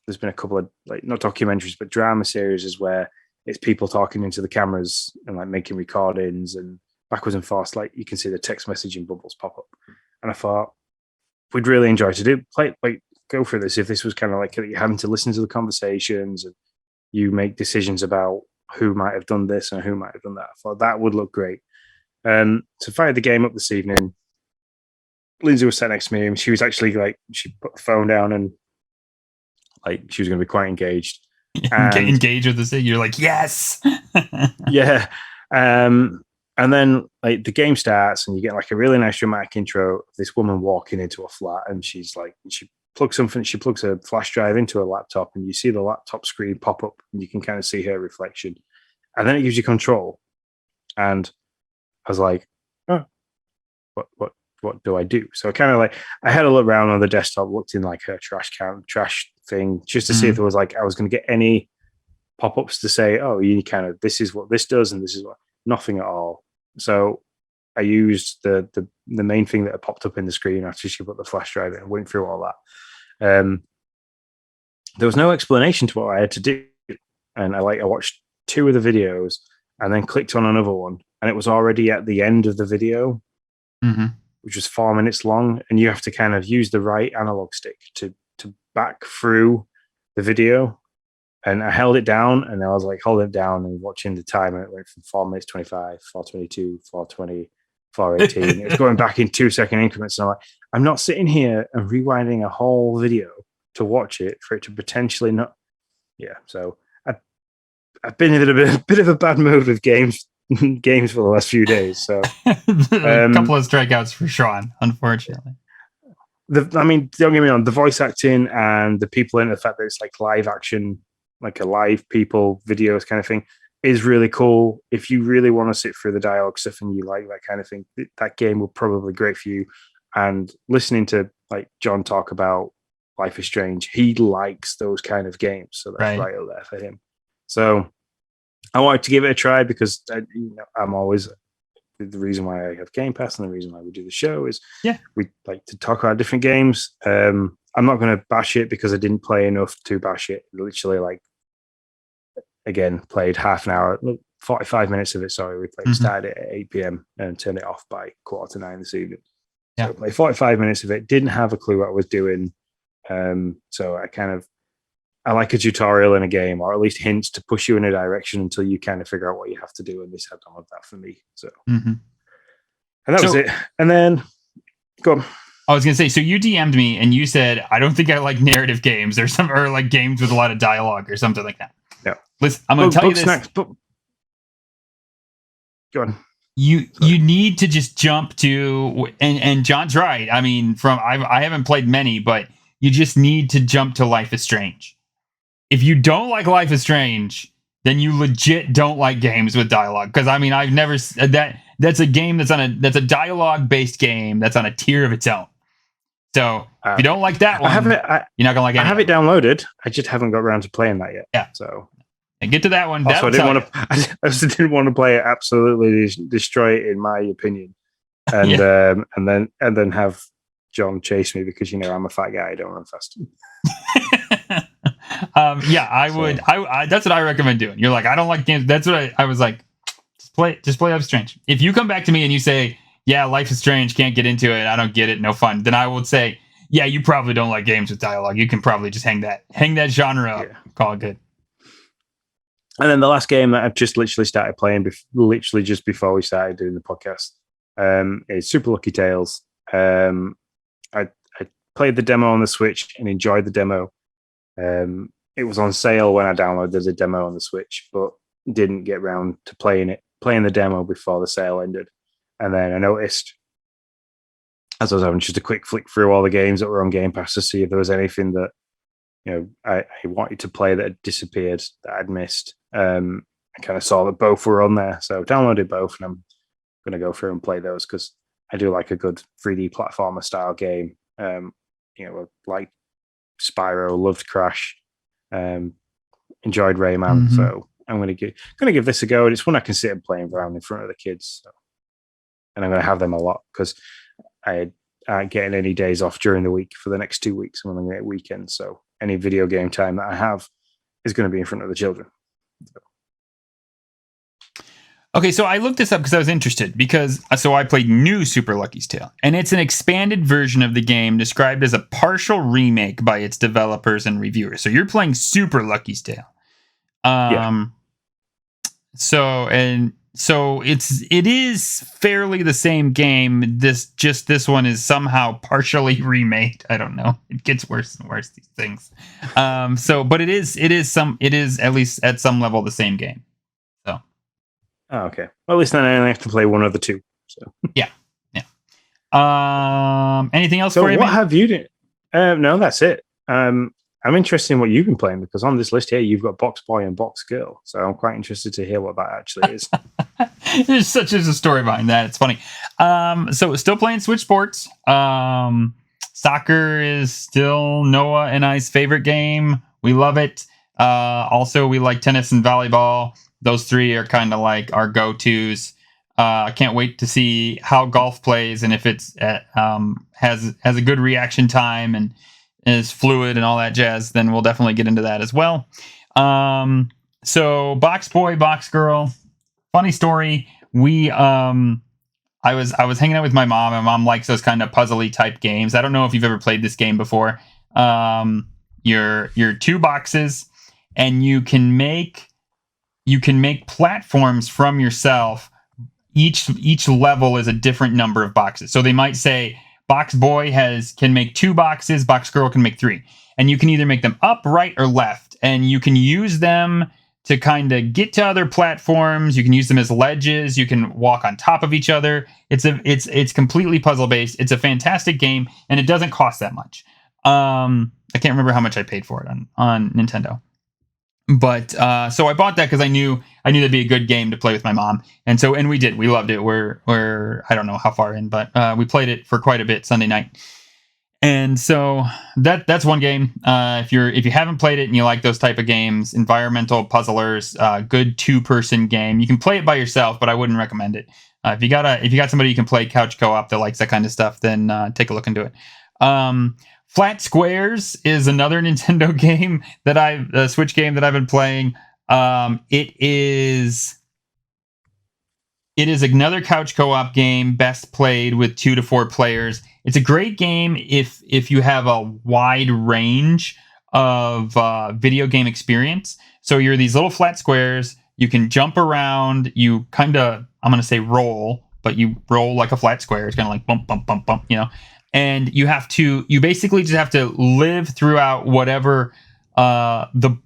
there's been a couple of like not documentaries but drama series where it's people talking into the cameras and like making recordings and backwards and forwards. Like you can see the text messaging bubbles pop up, and I thought we'd really enjoy to do play like go through this if this was kind of like you're having to listen to the conversations and you make decisions about who might have done this and who might have done that. I thought that would look great. So fired the game up this evening. Lindsay was sat next to me and she was actually like, she put the phone down and like she was going to be quite engaged. Get engaged with the thing. You're like, yes. Yeah. And then like the game starts and you get like a really nice dramatic intro of this woman walking into a flat and she's like, she plugs a flash drive into a laptop and you see the laptop screen pop up and you can kind of see her reflection. And then it gives you control. And I was like, oh, what do I do? So I kind of like, I had a look around on the desktop, looked in like her trash thing, just to see if there was like, I was going to get any pop-ups to say, oh, you kind of, this is what this does and this is what, nothing at all. So I used the main thing that had popped up in the screen after she put the flash drive in and went through all that. There was no explanation to what I had to do. And I watched 2 of the videos and then clicked on another one and it was already at the end of the video, which was 4 minutes long. And you have to kind of use the right analog stick to back through the video. And I held it down and I was like holding it down and watching the time. And it went from 4 minutes 25, 4:22, 4:20, 4:18. It was going back in 2-second increments. And I'm like, I'm not sitting here and rewinding a whole video to watch it for it to potentially not. Yeah. So I've been in a bit of a bad mood with games for the last few days. So a couple of strikeouts for Sean, unfortunately. I mean, don't get me wrong, the voice acting and the people in it, the fact that it's like live action, like a live people videos kind of thing, is really cool. If you really want to sit through the dialogue stuff and you like that kind of thing, that game will probably be great for you. And listening to like John talk about Life is Strange, he likes those kind of games, so that's right up there for him. So I wanted to give it a try because I'm always, the reason why I have Gamepass and the reason why we do the show is we like to talk about different games. I'm not going to bash it because I didn't play enough to bash it. Literally, like, again, played half an hour, 45 minutes of it. Sorry, we played, started it at 8 p.m. and turned it off by 8:45 this evening. So I played 45 minutes of it, didn't have a clue what I was doing. So I like a tutorial in a game, or at least hints to push you in a direction until you kind of figure out what you have to do. And this had none of that for me. So, and that was it. And then, go on. I was gonna say, so you DM'd me and you said, I don't think I like narrative games or like games with a lot of dialogue or something like that. Yeah. Listen, I'm gonna tell you this. Snacks, go on. You need to just jump to, and John's right. I mean, I haven't played many, but you just need to jump to Life is Strange. If you don't like Life is Strange, then you legit don't like games with dialogue. Because I mean, I've never that's a game that's a dialogue based game that's on a tier of its own. So if you don't like that one, you're not gonna like it. I have it downloaded. I just haven't got around to playing that yet. Yeah. So and get to that one. Also, I also didn't want to play it. Absolutely destroy it, in my opinion. And and then have John chase me because I'm a fat guy. I don't run fast. I would. That's what I recommend doing. You're like, I don't like games. That's what I was like. Just play Life is Strange. If you come back to me and you say, yeah, Life is Strange, can't get into it, I don't get it, no fun, then I would say, yeah, you probably don't like games with dialogue. You can probably just hang that genre up. Call it good. And then the last game that I've just literally started playing, literally just before we started doing the podcast, is Super Lucky Tales. I played the demo on the Switch and enjoyed the demo. It was on sale when I downloaded the demo on the Switch, but didn't get around to playing the demo before the sale ended. And then I noticed, as I was having just a quick flick through all the games that were on Game Pass to see if there was anything that I wanted to play that had disappeared, that I'd missed. I kind of saw that both were on there, so downloaded both, and I'm going to go through and play those because I do like a good 3D platformer style game. Like Spyro, loved Crash, enjoyed Rayman, so I'm going to give this a go. And it's one I can sit and play around in front of the kids, so. And I'm going to have them a lot because I aren't getting any days off during the week for the next 2 weeks. I'm going to get weekends, so any video game time that I have is going to be in front of the children. Okay, so I looked this up because I was interested so I played New Super Lucky's Tale, and it's an expanded version of the game described as a partial remake by its developers and reviewers. So you're playing Super Lucky's Tale. Yeah. So it is fairly the same game. This one is somehow partially remade. I don't know. It gets worse and worse, these things. But it is at least at some level the same game. Oh, okay. Well, at least then I only have to play one of the two. So yeah. Anything else so for you? What have you done? No, that's it. I'm interested in what you've been playing because on this list here you've got Box Boy and Box Girl. So I'm quite interested to hear what that actually is. There's a story behind that. It's funny. So still playing Switch Sports. Soccer is still Noah and I's favorite game. We love it. Also, we like tennis and volleyball. Those three are kind of like our go-tos. I can't wait to see how golf plays and if it's has a good reaction time and is fluid and all that jazz. Then we'll definitely get into that as well. So Box Boy, Box Girl. Funny story. I was hanging out with my mom. My mom likes those kind of puzzly type games. I don't know if you've ever played this game before. You're two boxes, and you can make platforms from yourself. Each level is a different number of boxes. So they might say Box Boy can make 2 boxes, Box Girl can make 3. And you can either make them up, right, or left. And you can use them to kind of get to other platforms. You can use them as ledges. You can walk on top of each other. It's completely puzzle based. It's a fantastic game, and it doesn't cost that much. I can't remember how much I paid for it on Nintendo. But so I bought that because I knew that'd be a good game to play with my mom, and we did. We loved it. We're I don't know how far in, but we played it for quite a bit Sunday night. And so that's one game. If you haven't played it and you like those type of games, environmental puzzlers, good 2-person game. You can play it by yourself, but I wouldn't recommend it. If you got somebody you can play couch co-op that likes that kind of stuff, then take a look into it. Flat Squares is another Nintendo game a Switch game that I've been playing. It is another couch co-op game, best played with 2 to 4 players. It's a great game if you have a wide range of video game experience. So you're these little flat squares. You can jump around. You kind of, I'm going to say roll, but you roll like a flat square. It's kind of like bump, bump, bump, bump, And you basically just have to live throughout whatever the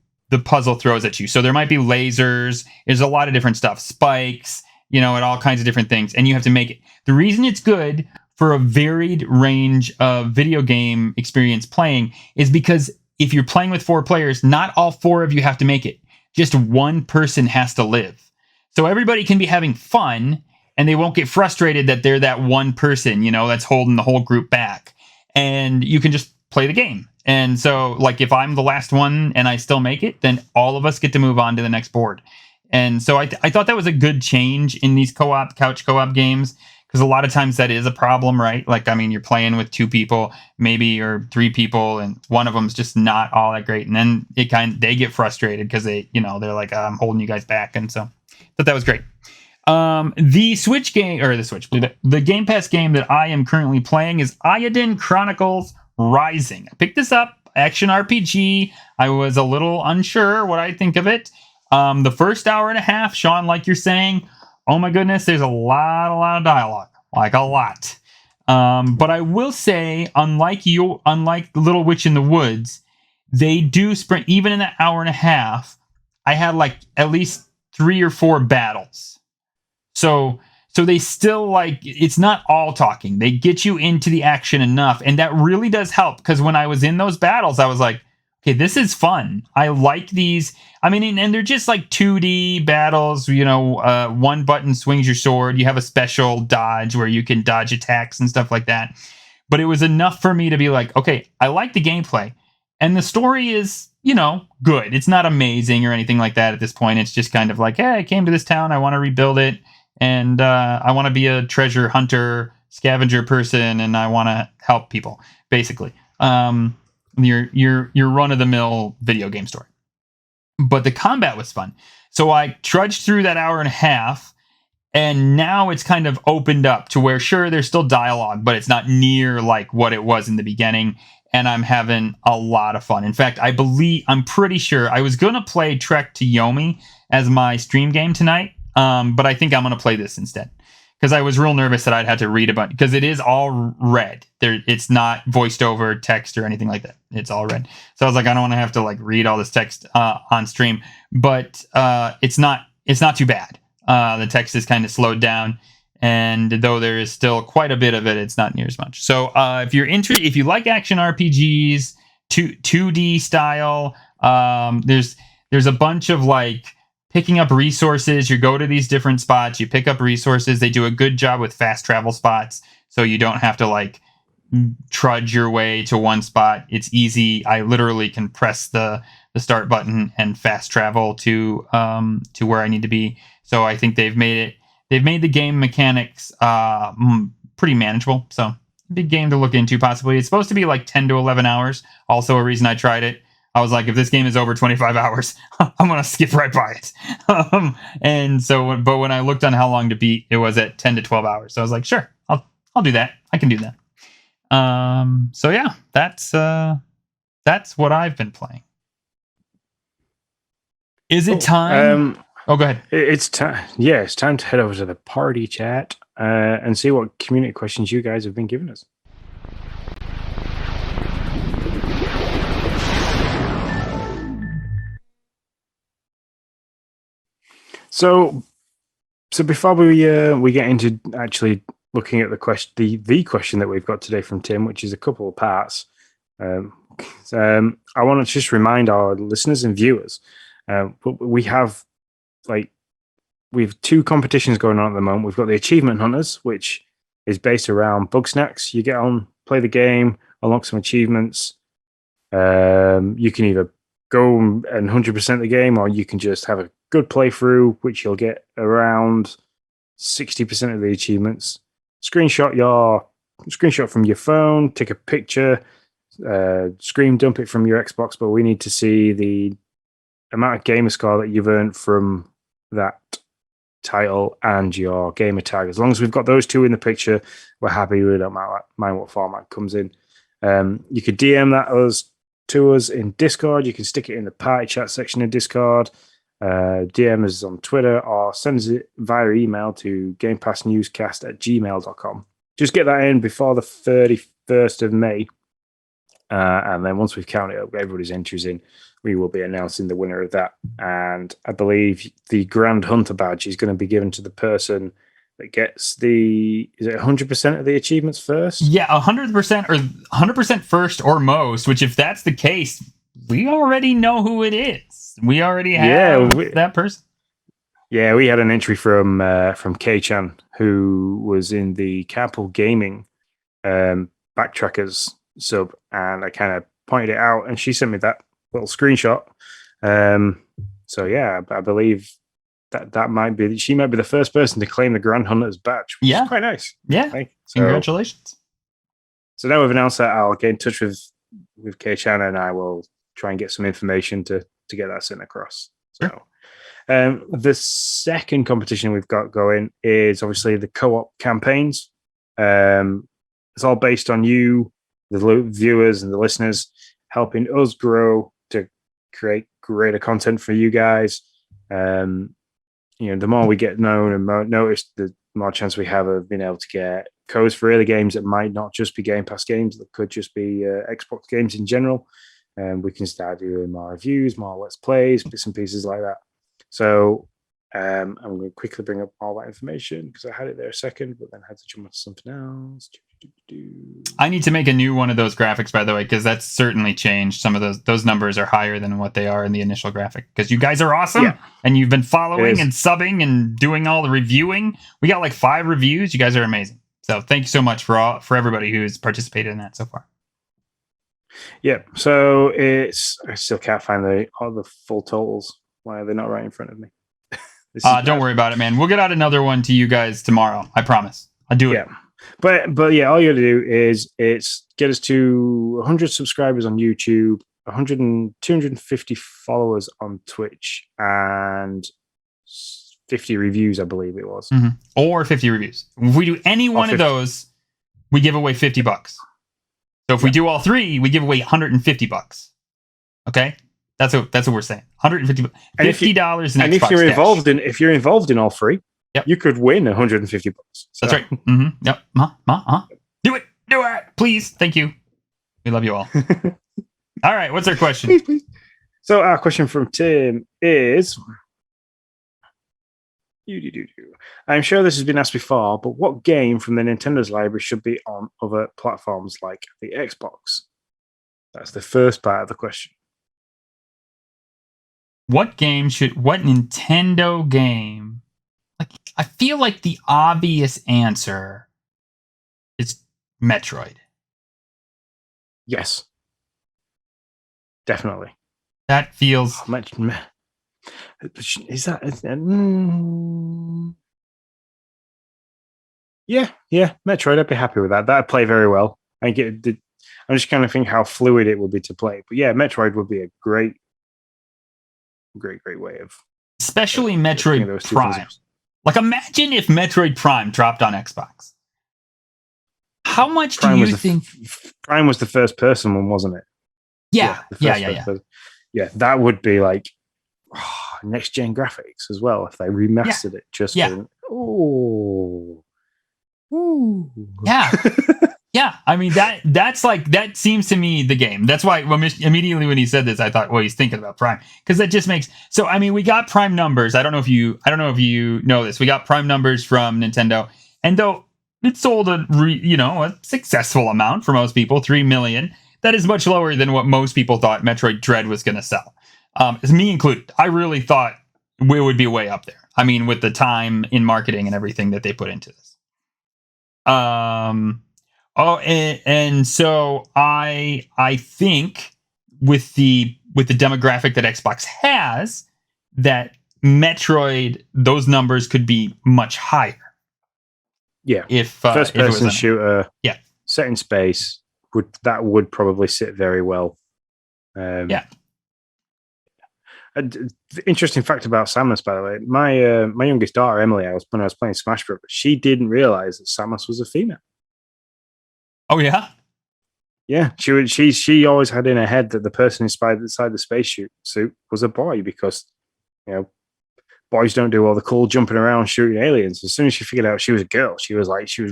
puzzle throws at you. So there might be lasers. There's a lot of different stuff. Spikes, and all kinds of different things. And you have to make it. The reason it's good for a varied range of video game experience playing is because if you're playing with 4 players, not all 4 of you have to make it. Just one person has to live. So everybody can be having fun, and they won't get frustrated that they're that one person, that's holding the whole group back. And you can just play the game. And so, like, if I'm the last one and I still make it, then all of us get to move on to the next board. And so I thought that was a good change in these couch co-op games, because a lot of times that is a problem, right? Like, I mean, you're playing with 2 people, maybe, or 3 people, and one of them's just not all that great. And then they get frustrated because they're like, I'm holding you guys back. And so I thought that was great. The Switch game, or the Game Pass game that I am currently playing is Iodine Chronicles Rising. I picked this up, action RPG. I was a little unsure what I think of it. The first hour and a half, Sean, like you're saying, oh my goodness, there's a lot of dialogue, like a lot. But I will say, unlike Little Witch in the Woods, they do sprint. Even in that hour and a half, I had like at least 3 or 4 battles. So they still, like, it's not all talking. They get you into the action enough, and that really does help, because when I was in those battles, I was like, okay, this is fun. I like these. I mean, and they're just like 2D battles, one button swings your sword. You have a special dodge where you can dodge attacks and stuff like that. But it was enough for me to be like, okay, I like the gameplay. And the story is, good. It's not amazing or anything like that at this point. It's just kind of like, hey, I came to this town. I want to rebuild it. And I want to be a treasure hunter, scavenger person, and I want to help people, basically. your run of the mill video game story. But the combat was fun. So I trudged through that hour and a half, and now it's kind of opened up to where, sure, there's still dialogue, but it's not near like what it was in the beginning. And I'm having a lot of fun. In fact, I'm pretty sure I was going to play Trek to Yomi as my stream game tonight. But I think I'm going to play this instead, because I was real nervous that I'd have to read a bunch, because it is all red. It's not voiced over text or anything like that. It's all red. So I was like, I don't want to have to like read all this text on stream, but it's not too bad. The text is kind of slowed down, and though there is still quite a bit of it, it's not near as much. So if you like action RPGs, 2D style, there's a bunch of like picking up resources. You go to these different spots, you pick up resources. They do a good job with fast travel spots, so you don't have to like trudge your way to one spot. It's easy. I literally can press the start button and fast travel to where I need to be. So I think they've made the game mechanics pretty manageable. So big game to look into possibly. It's supposed to be like 10 to 11 hours. Also a reason I tried it. I was like, if this game is over 25 hours, I'm going to skip right by it. And so, but when I looked on how long to beat, it was at 10 to 12 hours. So I was like, sure, I'll do that. I can do that. So yeah, that's what I've been playing. Is it time? Go ahead. It's time. Yeah, it's time to head over to the party chat and see what community questions you guys have been giving us. So before we get into actually looking at the question that we've got today from Tim, which is a couple of parts, I want to just remind our listeners and viewers, we have two competitions going on at the moment. We've got the Achievement Hunters, which is based around bug snacks. You get on, play the game, unlock some achievements. You can either go and 100% the game, or you can just have a good playthrough, which you'll get around 60% of the achievements. Screenshot from your phone, take a picture, screen dump it from your Xbox, but we need to see the amount of gamer score that you've earned from that title and your gamer tag. As long as we've got those two in the picture, we're happy. We don't mind what format it comes in. You could DM that to us in Discord. You can stick it in the party chat section of Discord. DM us on Twitter, or send us it via email to gamepassnewscast@gmail.com. Just get that in before the 31st of May. And then once we've counted up everybody's entries in, we will be announcing the winner of that. And I believe the Grand Hunter badge is going to be given to the person that gets is it 100% of the achievements first? Yeah, 100% or 100% first or most, which if that's the case, we already know who it is. We already have that person. Yeah, we had an entry from K-Chan, who was in the Capel Gaming Backtrackers sub, and I kind of pointed it out, and she sent me that little screenshot. So yeah, I believe she might be the first person to claim the Grand Hunters badge, which is quite nice. Yeah, congratulations. So now we've announced that, I'll get in touch with K-Chan, and I will try and get some information to get that sent across. So the second competition we've got going is obviously the co-op campaigns. It's all based on you, the viewers and the listeners, helping us grow to create greater content for you guys. The more we get known and noticed, the more chance we have of being able to get codes for early games that might not just be Game Pass games, that could just be Xbox games in general. And we can start doing more reviews, more Let's Plays, bits and pieces like that. So I'm going to quickly bring up all that information because I had it there a second, but then had to jump onto something else. I need to make a new one of those graphics, by the way, because that's certainly changed. Some of those numbers are higher than what they are in the initial graphic, because you guys are awesome, and you've been following and subbing and doing all the reviewing. We got like 5 reviews. You guys are amazing. So thank you so much for everybody who's participated in that so far. Yeah, so I still can't find all the full totals. Why are they not right in front of me? Don't worry about it, man. We'll get out another one to you guys tomorrow. I promise. I'll do it. But yeah, all you got to do is get us to 100 subscribers on YouTube, 100 and 250 followers on Twitch, and 50 reviews, I believe it was. Mm-hmm. Or 50 reviews. If we do any one of those, we give away $50. So if we do all three, we give away $150. Okay? That's what we're saying. $150. $50 in and if you're involved in all three, you could win $150. So. That's right. Mm-hmm. Yep. Do it. Please. Thank you. We love you all. All right. What's our question? Please. So our question from Tim is, I'm sure this has been asked before, but what game from the Nintendo's library should be on other platforms like the Xbox? That's the first part of the question. What Nintendo game? Like, I feel like the obvious answer is Metroid. Yes. Definitely. That feels... Is that... Yeah. Metroid, I'd be happy with that. That'd play very well. I'm just kind of thinking how fluid it would be to play. But yeah, Metroid would be a great way of... Especially Metroid Prime. Like, imagine if Metroid Prime dropped on Xbox. How much do you think... Prime was the first person one, wasn't it? Yeah. Yeah, that would be like next-gen graphics as well if they remastered it. Yeah. I mean, that seems to me the game. That's why immediately when he said this, I thought, well, he's thinking about Prime, because that just makes... So, I mean, we got Prime numbers. I don't know if you know this. We got Prime numbers from Nintendo, and though it sold a successful amount for most people, 3 million. That is much lower than what most people thought Metroid Dread was going to sell. Me included. I really thought we would be way up there. I mean, with the time in marketing and everything that they put into this. And so I think with the demographic that Xbox has, that Metroid, those numbers could be much higher. Yeah. If first person shooter, set in space, would probably sit very well. The interesting fact about Samus, by the way, my youngest daughter Emily, when I was playing Smash Bros, she didn't realize that Samus was a female. Oh yeah, yeah. She always had in her head that the person inside the spacesuit suit was a boy, because boys don't do all the cool jumping around shooting aliens. As soon as she figured out she was a girl, she was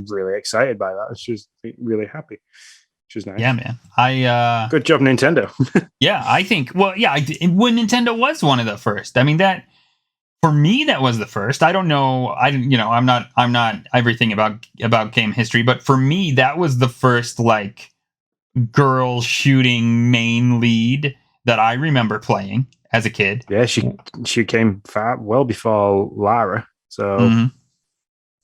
really excited by that. She was really happy. Which is nice. Yeah, man. Good job, Nintendo. Yeah, I think. Well, yeah, when Nintendo was one of the first. I mean, that for me, that was the first. I don't know. I'm not everything about game history, but for me, that was the first like girl shooting main lead that I remember playing as a kid. Yeah, she came well before Lara. So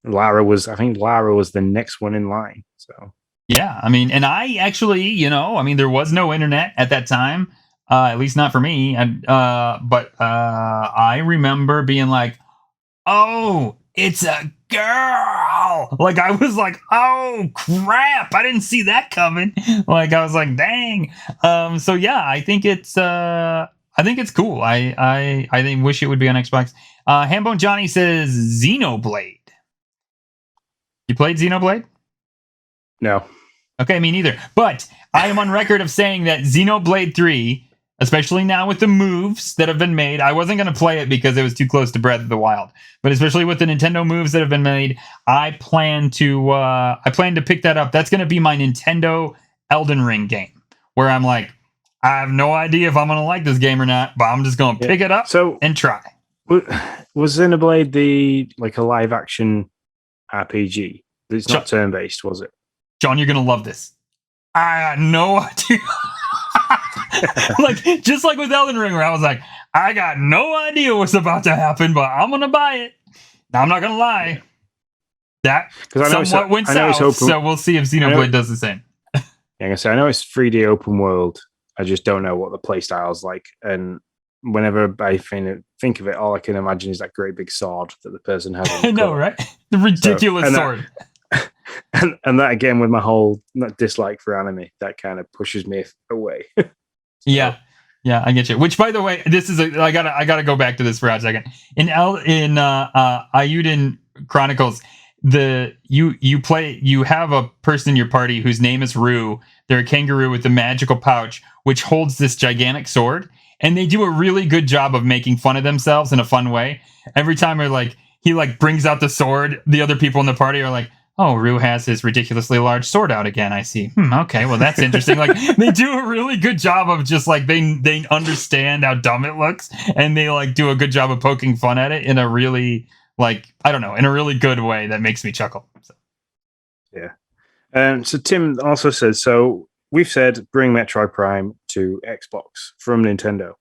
Lara was the next one in line. So. Yeah, I mean, and I actually, there was no internet at that time, at least not for me. But I remember being like, "Oh, it's a girl!" Like I was like, "Oh crap! I didn't see that coming." Like I was like, "Dang!" So yeah, I think it's cool. I wish it would be on Xbox. Hambone Johnny says Xenoblade. You played Xenoblade? No. Okay, me neither. But I am on record of saying that Xenoblade 3, especially now with the moves that have been made, I wasn't going to play it because it was too close to Breath of the Wild. But especially with the Nintendo moves that have been made, I plan to pick that up. That's going to be my Nintendo Elden Ring game, where I'm like, I have no idea if I'm going to like this game or not, but I'm just going to pick it up and try. Was Xenoblade a live action RPG? It's not turn-based, was it? John, you're going to love this. I had no idea. Just like with Elden Ring, where I was like, I got no idea what's about to happen, but I'm going to buy it. Now, I'm not going to lie. That somewhat went south, so we'll see if Xenoblade does the same. I know it's 3D open world. I just don't know what the play style's like. And whenever I think of it, all I can imagine is that great big sword that the person has. I know, right? The ridiculous sword. and that again with my whole dislike for anime, that kind of pushes me away. So, Yeah. Yeah, I get you. Which, by the way, this is I gotta go back to this for a second. In Ayuden Chronicles, you have a person in your party whose name is Rue. They're a kangaroo with a magical pouch which holds this gigantic sword, and they do a really good job of making fun of themselves in a fun way. Every time he brings out the sword, the other people in the party are like, "Oh, Rue has his ridiculously large sword out again. I see. Okay, well that's interesting." Like they do a really good job of just like they understand how dumb it looks, and they like do a good job of poking fun at it in a really I don't know, in a really good way that makes me chuckle. So. Yeah. So Tim also says, so we've said bring Metroid Prime to Xbox from Nintendo.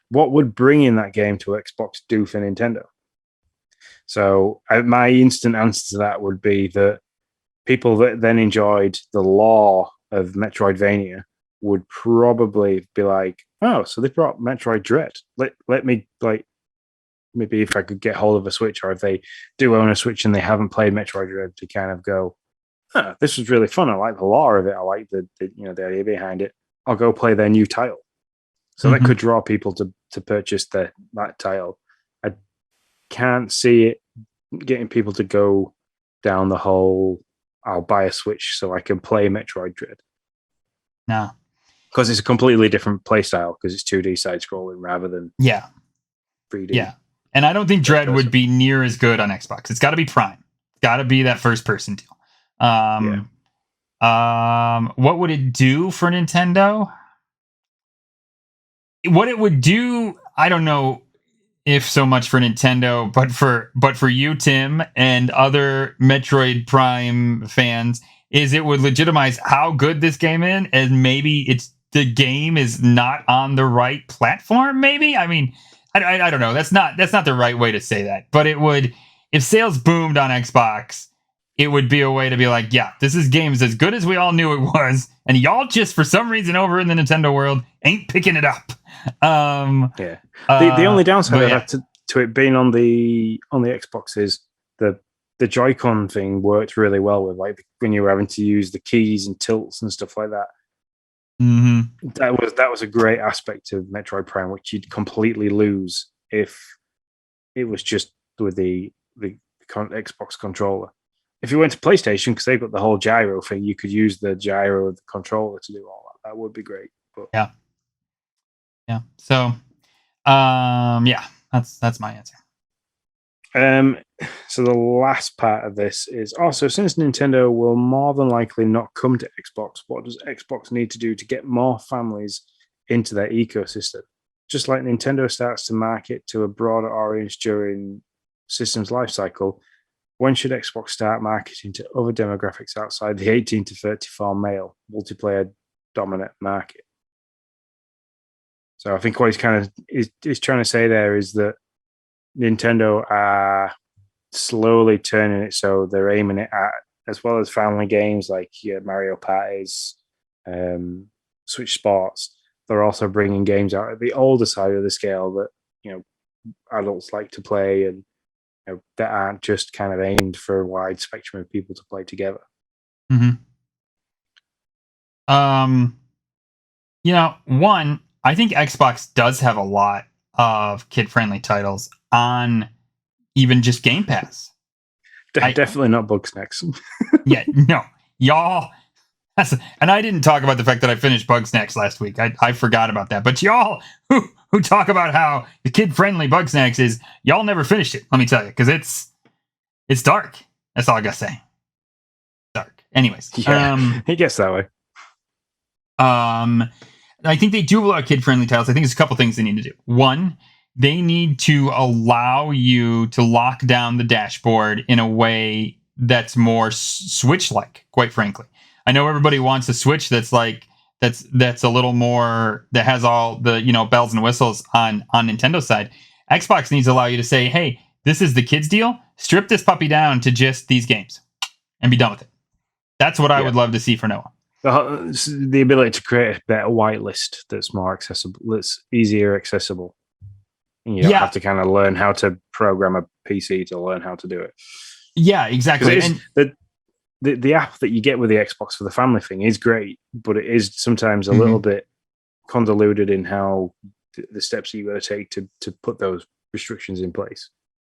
What would bringing that game to Xbox do for Nintendo? So my instant answer to that would be that people that then enjoyed the lore of Metroidvania would probably be like, oh, so they brought Metroid Dread. Let me maybe if I could get hold of a Switch, or if they do own a Switch and they haven't played Metroid Dread, to kind of go, this was really fun. I like the lore of it. I like the the idea behind it. I'll go play their new title. So that could draw people to purchase that title. I can't see it getting people to go down the whole I'll buy a Switch so I can play Metroid Dread. No. Because it's a completely different play style, because it's 2D side scrolling rather than 3D. Yeah. And I don't think Dread would be near as good on Xbox. It's got to be Prime. It's got to be that first person deal. What would it do for Nintendo? What it would do, I don't know if so much for Nintendo, but for you, Tim, and other Metroid Prime fans, is it would legitimize how good this game is, and maybe the game is not on the right platform. Maybe, I mean, I don't know. That's not the right way to say that, but it would, if sales boomed on Xbox, it would be a way to be like, yeah, this is games as good as we all knew it was, and y'all just for some reason over in the Nintendo world ain't picking it up. The only downside of that to it being on the Xbox is the Joy-Con thing worked really well with, like, when you were having to use the keys and tilts and stuff like that. Mm-hmm. That was a great aspect of Metroid Prime, which you'd completely lose if it was just with the Xbox controller. If you went to PlayStation, because they've got the whole gyro thing, you could use the gyro of the controller to do all that. That would be great. But yeah. So, that's my answer. So the last part of this is also, since Nintendo will more than likely not come to Xbox, what does Xbox need to do to get more families into their ecosystem? Just like Nintendo starts to market to a broader audience during system's life cycle, when should Xbox start marketing to other demographics outside the 18 to 34 male multiplayer dominant market? So I think what he's kind of is trying to say there is that Nintendo are slowly turning it so they're aiming it at, as well as family games like Mario Parties, Switch Sports, they're also bringing games out at the older side of the scale that adults like to play, and that aren't just kind of aimed for a wide spectrum of people to play together. One, I think Xbox does have a lot of kid-friendly titles on even just Game Pass. Definitely not Bugsnax. Yeah, no, y'all. And I didn't talk about the fact that I finished Bugsnax last week. I forgot about that. But y'all who talk about how the kid-friendly Bugsnax is, y'all never finished it. Let me tell you, because it's dark. That's all I gotta say. Dark. Anyways, he gets that way. I think they do have a lot of kid-friendly titles. I think there's a couple things they need to do. One, they need to allow you to lock down the dashboard in a way that's more Switch-like, quite frankly. I know everybody wants a Switch that's a little more, that has all the bells and whistles on Nintendo's side. Xbox needs to allow you to say, hey, this is the kids deal. Strip this puppy down to just these games and be done with it. That's what I would love to see for Noah. The ability to create a better whitelist that's more accessible, that's easier accessible. You don't have to kind of learn how to program a PC to learn how to do it. Yeah, exactly. the app that you get with the Xbox for the family thing is great, but it is sometimes a little bit convoluted in how the steps you got to take to put those restrictions in place.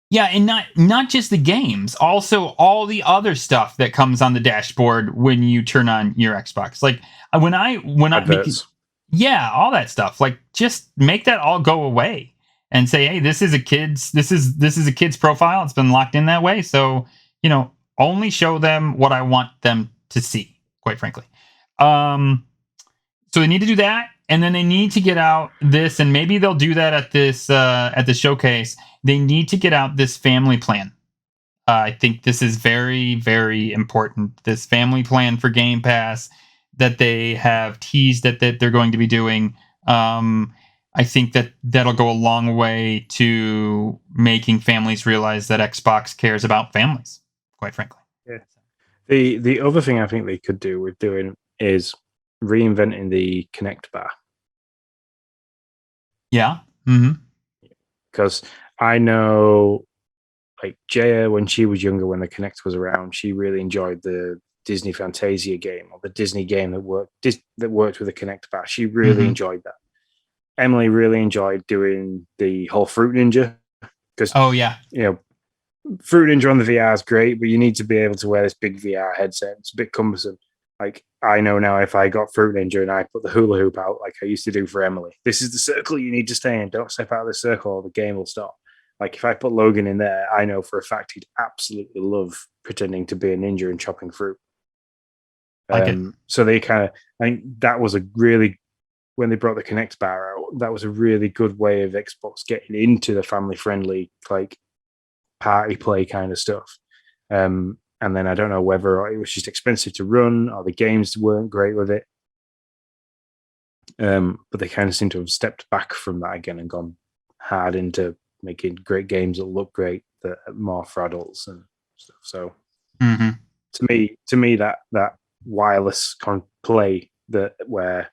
Yeah, and not just the games, also all the other stuff that comes on the dashboard when you turn on your Xbox. Like when I yeah, all that stuff. Like just make that all go away and say, hey, this is a kid's profile. It's been locked in that way, so only show them what I want them to see. Quite frankly, so they need to do that. And then they need to get out this, and maybe they'll do that at the showcase. They need to get out this family plan. I think this is very, very important. This family plan for Game Pass that they have teased that they're going to be doing. I think that'll go a long way to making families realize that Xbox cares about families. Quite frankly, yeah. The other thing I think they could do with doing is reinventing the Connect bar. Yeah. Because I know, like Jaya, when she was younger, when the Connect was around, she really enjoyed the Disney Fantasia game or the Disney game that worked with the Connect bar. She really enjoyed that. Emily really enjoyed doing the whole Fruit Ninja. Because Fruit Ninja on the VR is great, but you need to be able to wear this big VR headset. It's a bit cumbersome. Like, I know now if I got Fruit Ninja and I put the hula hoop out like I used to do for Emily, this is the circle you need to stay in. Don't step out of the circle or the game will stop. Like, if I put Logan in there, I know for a fact he'd absolutely love pretending to be a ninja and chopping fruit. So they kind of, I think that was when they brought the Kinect bar out, that was a really good way of Xbox getting into the family-friendly, like, party play kind of stuff. And then I don't know whether it was just expensive to run or the games weren't great with it. But they kind of seem to have stepped back from that again and gone hard into making great games that look great, that are more for adults and stuff. So to me, that wireless play where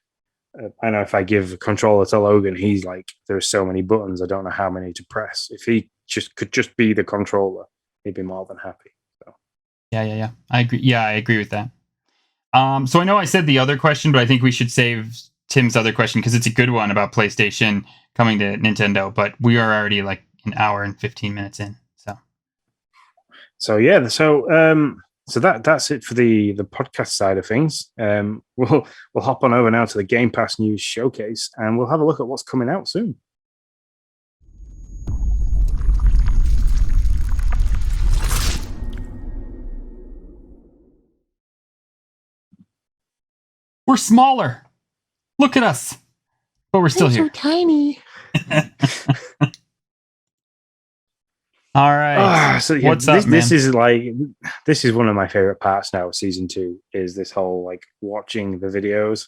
I know if I give a controller to Logan, he's like, there's so many buttons, I don't know how many to press. If he could just be the controller, he'd be more than happy. Yeah. I agree. Yeah, I agree with that. So I know I said the other question, but I think we should save Tim's other question because it's a good one about PlayStation coming to Nintendo. But we are already like an hour and 15 minutes in. So that's it for the podcast side of things. We'll hop on over now to the Game Pass news showcase, and we'll have a look at what's coming out soon. We're smaller. Look at us. But we're still here. So tiny. All right. What's up, man? This is one of my favorite parts now of season 2 is this whole like watching the videos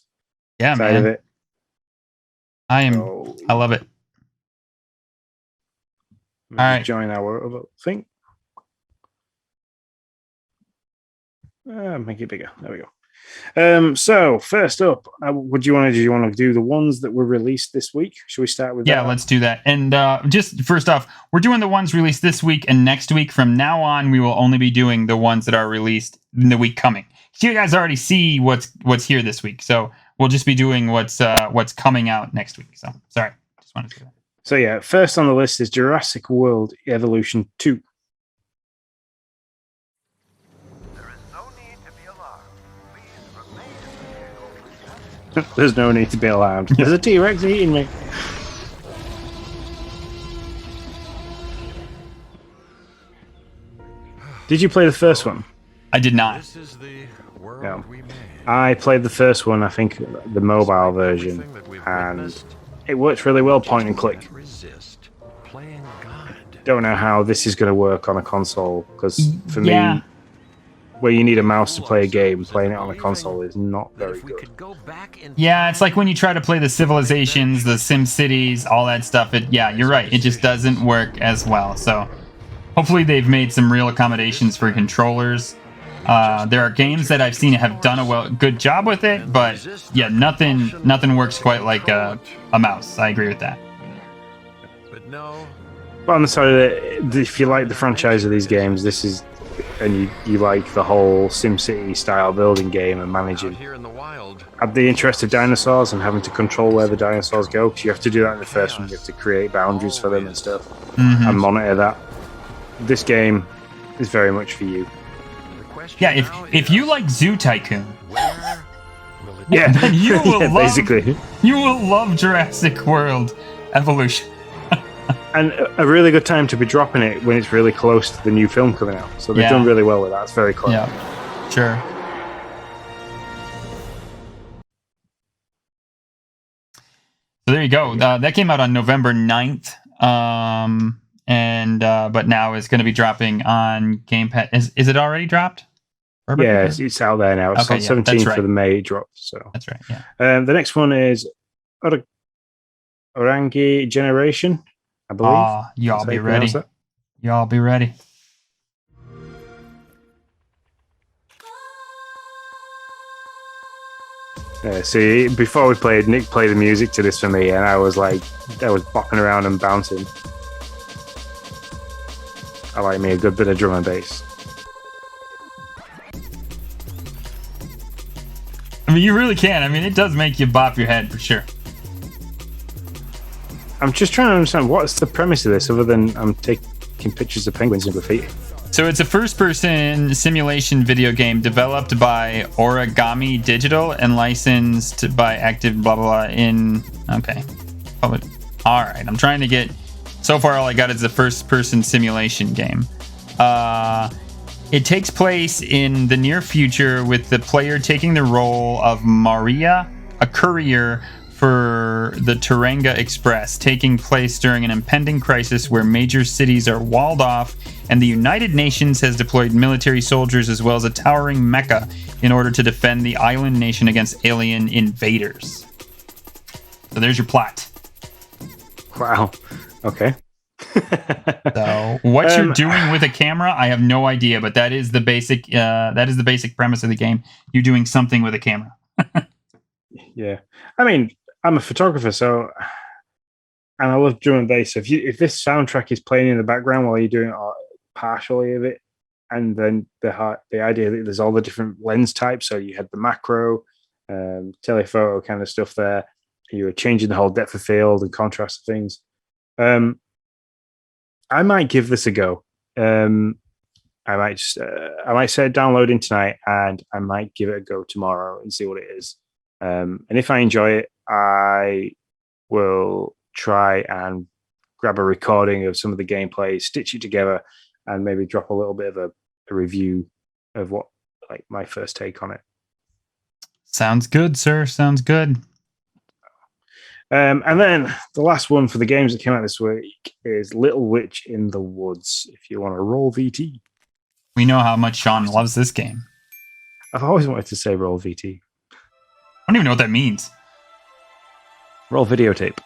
side man. Of it. I love it. All right. Join our other thing. Make it bigger. There we go. So first up, do you want to do the ones that were released this week? Should we start with that? Yeah, let's do that. And just first off, we're doing the ones released this week and next week. From now on, we will only be doing the ones that are released in the week coming. So you guys already see what's here this week. So we'll just be doing what's coming out next week. So sorry, just wanted to do that. So yeah, first on the list is Jurassic World Evolution 2. There's no need to be alarmed. There's a T-Rex eating me. Did you play the first one? I did not. This is the world No. we made. I played the first one, I think the mobile version, and it works really well, point and click. Resist playing God. Don't know how this is going to work on a console, because for me, where you need a mouse to play a game, playing it on a console is not very good. Yeah, it's like when you try to play the Civilizations, the Sim Cities, all that stuff. You're right. It just doesn't work as well. So hopefully they've made some real accommodations for controllers. There are games that I've seen have done a good job with it, but yeah, nothing works quite like a mouse. I agree with that. But no. But on the side of it, if you like the franchise of these games, this is and you like the whole SimCity style building game and Out managing here in the wild, at the interest of dinosaurs and having to control where the dinosaurs go, because you have to do that in the first one. You have to create boundaries for them and stuff Mhm. and monitor that. This game is very much for you. the question Yeah, now if is, you like Zoo Tycoon, where will it Yeah, then you will yeah, love basically. you will love Jurassic World Evolution. And a really good time to be dropping it when it's really close to the new film coming out. So they've Yeah. done really well with that. It's very clever. Yeah, sure. So there you go. That came out on November 9th. But now it's going to be dropping on Gamepass. Is it already dropped? Yeah, it's out there now. It's Okay, on yeah, 17th that's right. for the May drop. So That's right. Yeah. the next one is Orangi Generation, I believe. Ah, y'all That's how be you pronounce ready. that. Y'all be ready. See, before we played, Nick played the music to this for me, and I was bopping around and bouncing. I like me a good bit of drum and bass. I mean, you really can. I mean, it does make you bop your head for sure. I'm just trying to understand what's the premise of this, other than I'm taking pictures of penguins and graffiti. So it's a first-person simulation video game developed by Origami Digital and licensed by Active blah blah blah in okay. Public. All right, I'm trying to get. So far, all I got is a first-person simulation game. It takes place in the near future, with the player taking the role of Maria, a courier for the Turanga Express, taking place during an impending crisis where major cities are walled off, and the United Nations has deployed military soldiers as well as a towering mecha in order to defend the island nation against alien invaders. So there's your plot. Wow. Okay. So what you're doing with a camera, I have no idea, but that is the basic premise of the game. You're doing something with a camera. Yeah. I mean, I'm a photographer, so and I love drum and bass. So if this soundtrack is playing in the background while you're doing partially of it, and then the idea that there's all the different lens types, so you had the macro, telephoto kind of stuff there. You were changing the whole depth of field and contrast of things. I might give this a go. I might say downloading tonight, and I might give it a go tomorrow and see what it is. And if I enjoy it, I will try and grab a recording of some of the gameplay, stitch it together, and maybe drop a little bit of a review of what my first take on it. Sounds good, sir. Sounds good. And then the last one for the games that came out this week is Little Witch in the Woods. If you want to roll VT, We know how much Sean loves this game. I've always wanted to say roll VT. I don't even know what that means. Roll videotape.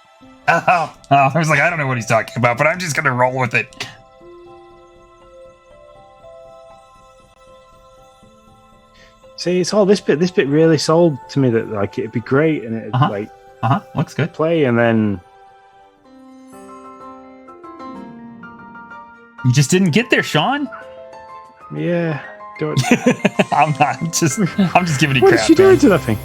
Oh, I was like, I don't know what he's talking about, but I'm just gonna roll with it. See, it's all this bit. This bit really sold to me that it'd be great, and it'd Looks good. play, and then You just didn't get there, Sean. yeah, do it. I'm just giving you What crap. did she do man. to that thing?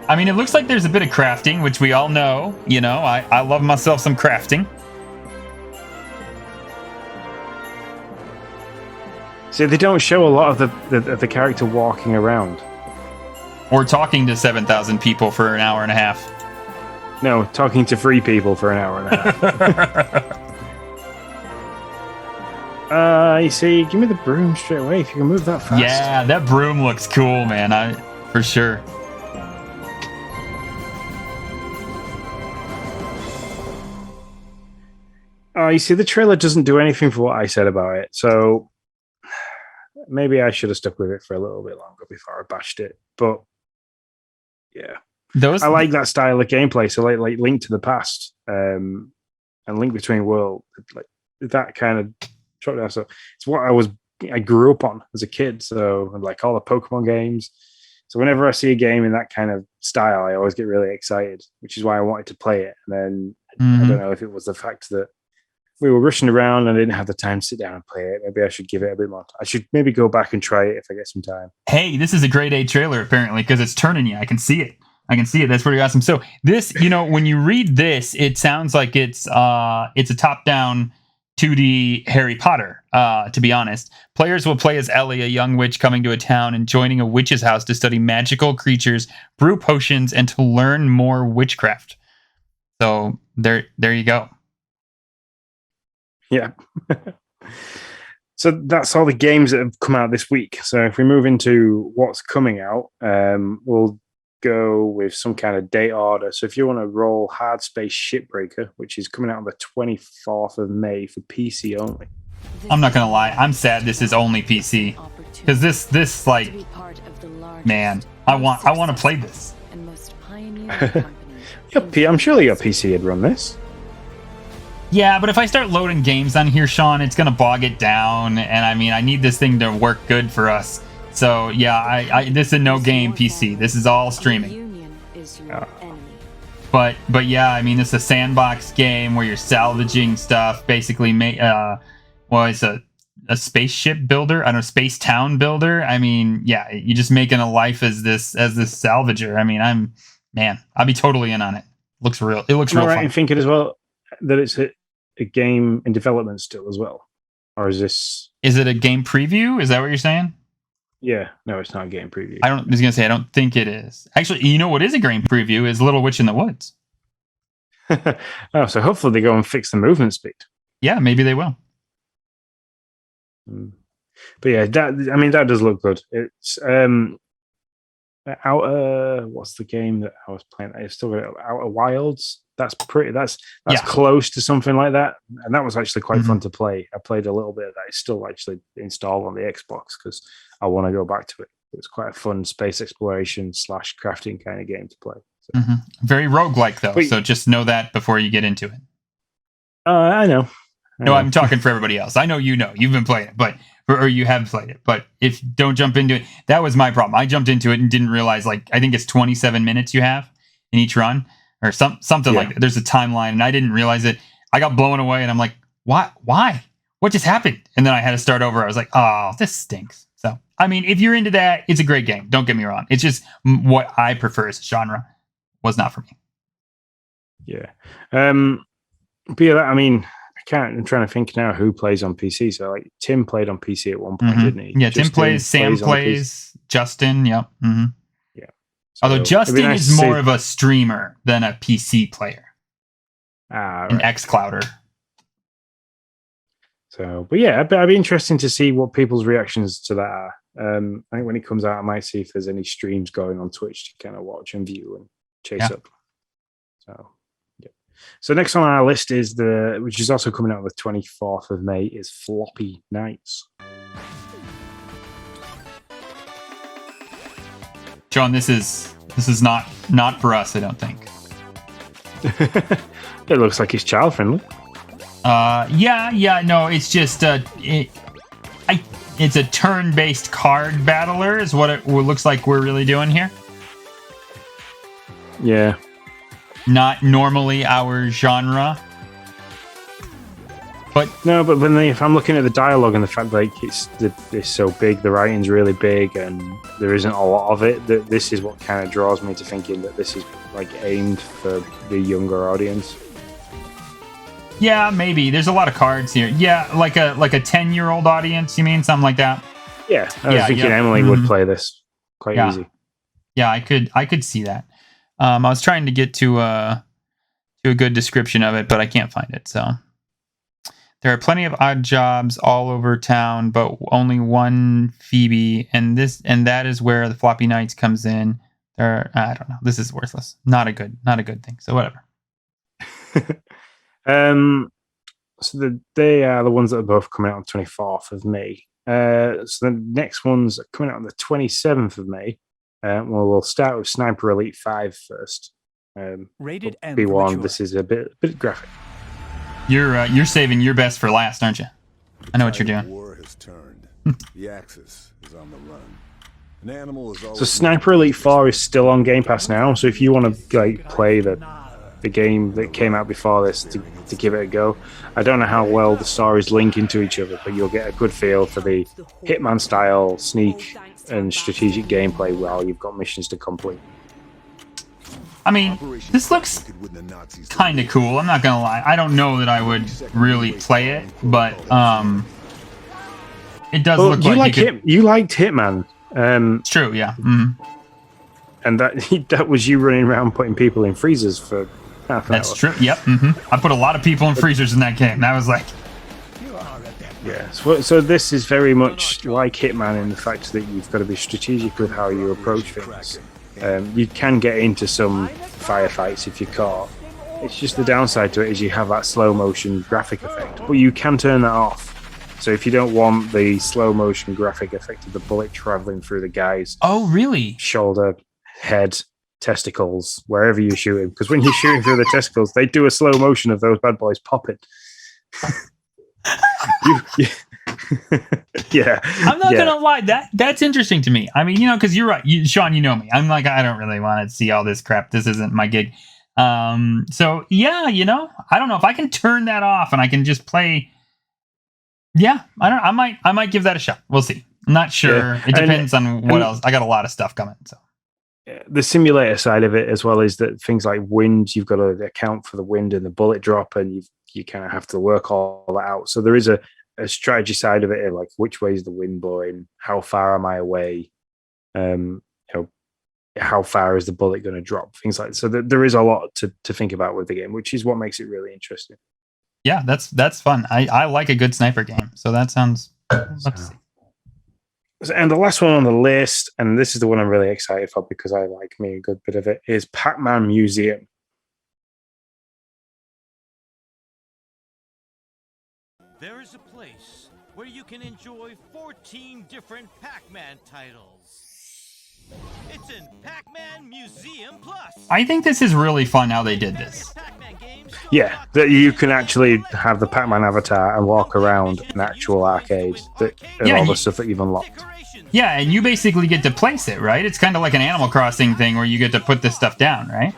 I mean, it looks like there's a bit of crafting, which we all know. You know, I love myself some crafting. See, they don't show a lot of the character walking around. Or talking to 7,000 people for an hour and a half. No, talking to 3 people for an hour and a half. You see, give me the broom straight away if you can move that fast. Yeah, that broom looks cool, man. For sure. You see, the trailer doesn't do anything for what I said about it, so maybe I should have stuck with it for a little bit longer before I bashed it. But yeah, I like that style of gameplay. So like Link to the Past, and Link Between Worlds, like that kind of truck down. So it's what I grew up on as a kid. So like all the Pokemon games. So whenever I see a game in that kind of style, I always get really excited, which is why I wanted to play it. And then I don't know if it was the fact that we were rushing around and I didn't have the time to sit down and play it. Maybe I should give it a bit more. I should maybe go back and try it if I get some time. Hey, this is a grade A trailer apparently because it's turning you. I can see it. That's pretty awesome. So this, when you read this, it sounds like it's a top-down 2D Harry Potter. To be honest, players will play as Ellie, a young witch coming to a town and joining a witch's house to study magical creatures, brew potions, and to learn more witchcraft. So there you go. Yeah. So that's all the games that have come out this week. So if we move into what's coming out, we'll go with some kind of date order. So if you want to roll Hard Space Shipbreaker, which is coming out on the 24th of May for PC only. I'm not gonna lie, I'm sad this is only PC because this like, man, I want to play this. I'm sure your PC had run this. Yeah, but if I start loading games on here, Sean, it's gonna bog it down, and I need this thing to work good for us. So yeah, this is a no game PC. This is all streaming. But yeah, this is a sandbox game where you're salvaging stuff. Basically, it's a spaceship builder. I don't know, space town builder. Yeah, you're just making a life as this salvager. I'll be totally in on it. Looks real. It looks real right fun. in thinking as well that it's a game in development still as well, or is this? Is it a game preview? Is that what you're saying? Yeah, no, it's not a game preview. I was gonna say I don't think it is. Actually, what is a game preview is Little Witch in the Woods. Oh, so hopefully they go and fix the movement speed. Yeah, maybe they will. But yeah, that does look good. It's what's the game that I was playing? I still got Outer Wilds. That's close to something like that, and that was actually quite fun to play. I played a little bit of that. It's still actually installed on the Xbox because I want to go back to it. It's quite a fun space exploration / crafting kind of game to play. So. Very roguelike though, so just know that before you get into it. I know. No, I'm talking for everybody else. I know you've been playing it, or you have played it. But if don't jump into it, that was my problem. I jumped into it and didn't realize I think it's 27 minutes you have in each run. Or something like that. There's a timeline, and I didn't realize it. I got blown away, and I'm like, "Why? What just happened?" And then I had to start over. I was like, "Oh, this stinks." So, if you're into that, it's a great game. Don't get me wrong. It's just what I prefer as a genre was not for me. Yeah. But yeah, I'm trying to think now who plays on PC. So, Tim played on PC at one point, didn't he? Yeah, Tim plays. Sam plays. Justin. Yep. Mm-hmm. Although Justin is more of a streamer than a PC player. An xClouder. So, but yeah, it'd be interesting to see what people's reactions to that are. I think when it comes out, I might see if there's any streams going on Twitch to kind of watch and view and chase up. So, yeah. So next on our list is which is also coming out on the 24th of May, is Floppy Nights. John, this is not for us, I don't think. It looks like it's child friendly. No, it's just it's a turn-based card battler is what it looks like we're really doing here. Yeah. Not normally our genre. But if I'm looking at the dialogue and the fact it's so big, the writing's really big, and there isn't a lot of it, that this is what kind of draws me to thinking that this is aimed for the younger audience. Yeah, maybe. There's a lot of cards here. Yeah, like a 10-year-old audience, you mean? Something like that? Yeah, I was thinking Emily would play this quite easy. Yeah, I could see that. I was trying to get to a good description of it, but I can't find it, so... There are plenty of odd jobs all over town, but only one Phoebe, and that is where the Floppy Nights comes in. I don't know. This is worthless. Not a good thing. So whatever. So they are the ones that are both coming out on 24th of May. So the next ones are coming out on the 27th of May. We'll start with Sniper Elite 5 first. Rated M. Be warned, this is a bit graphic. You're saving your best for last, aren't you? I know what you're doing. War has turned. The Axis is on the run. An animal is so Sniper Elite 4 is still on Game Pass now. So if you want to play the the game that came out before this to give it a go. I don't know how well the stories link into each other, but you'll get a good feel for the Hitman style sneak and strategic gameplay while you've got missions to complete. I mean, this looks kind of cool. I'm not gonna lie. I don't know that I would really play it, but it does look like you liked Hitman. It's true, yeah. Mm-hmm. And that was you running around putting people in freezers for half an hour. That's true. Yep. Mm-hmm. I put a lot of people in freezers in that game. That was like, yeah. So this is very much like Hitman in the fact that you've got to be strategic with how you approach things. You can get into some firefights if you're caught. It's just the downside to it is you have that slow motion graphic effect, but you can turn that off. So if you don't want the slow motion graphic effect of the bullet traveling through the guy's shoulder, head, testicles, wherever you're shooting, because when you're shooting through the testicles, they do a slow motion of those bad boys popping. Yeah, I'm not gonna lie, that's interesting to me. I mean, because you're right, Sean, you know me. I'm like, I don't really want to see all this crap. This isn't my gig. So yeah, I don't know if I can turn that off and I can just play. Yeah, I might give that a shot. We'll see. I'm not sure. Yeah. It depends on what else. I got a lot of stuff coming. So the simulator side of it as well is that things like wind, you've got to account for the wind and the bullet drop, and you kind of have to work all that out. So there is a strategy side of it, like which way is the wind blowing, how far am I away, how far is the bullet going to drop, things like that. So there is a lot to think about with the game, which is what makes it really interesting. Yeah, that's fun. I like a good sniper game, so that sounds. Let's see. And the last one on the list, and this is the one I'm really excited for because I like me a good bit of it, is Pac-Man Museum. There is a place where you can enjoy 14 different Pac-Man titles. It's in Pac-Man Museum Plus. I think this is really fun how they did this. Yeah, that you can actually have the Pac-Man avatar and walk around an actual arcade and all the stuff that you've unlocked. Yeah, and you basically get to place it, right? It's kind of like an Animal Crossing thing where you get to put this stuff down, right?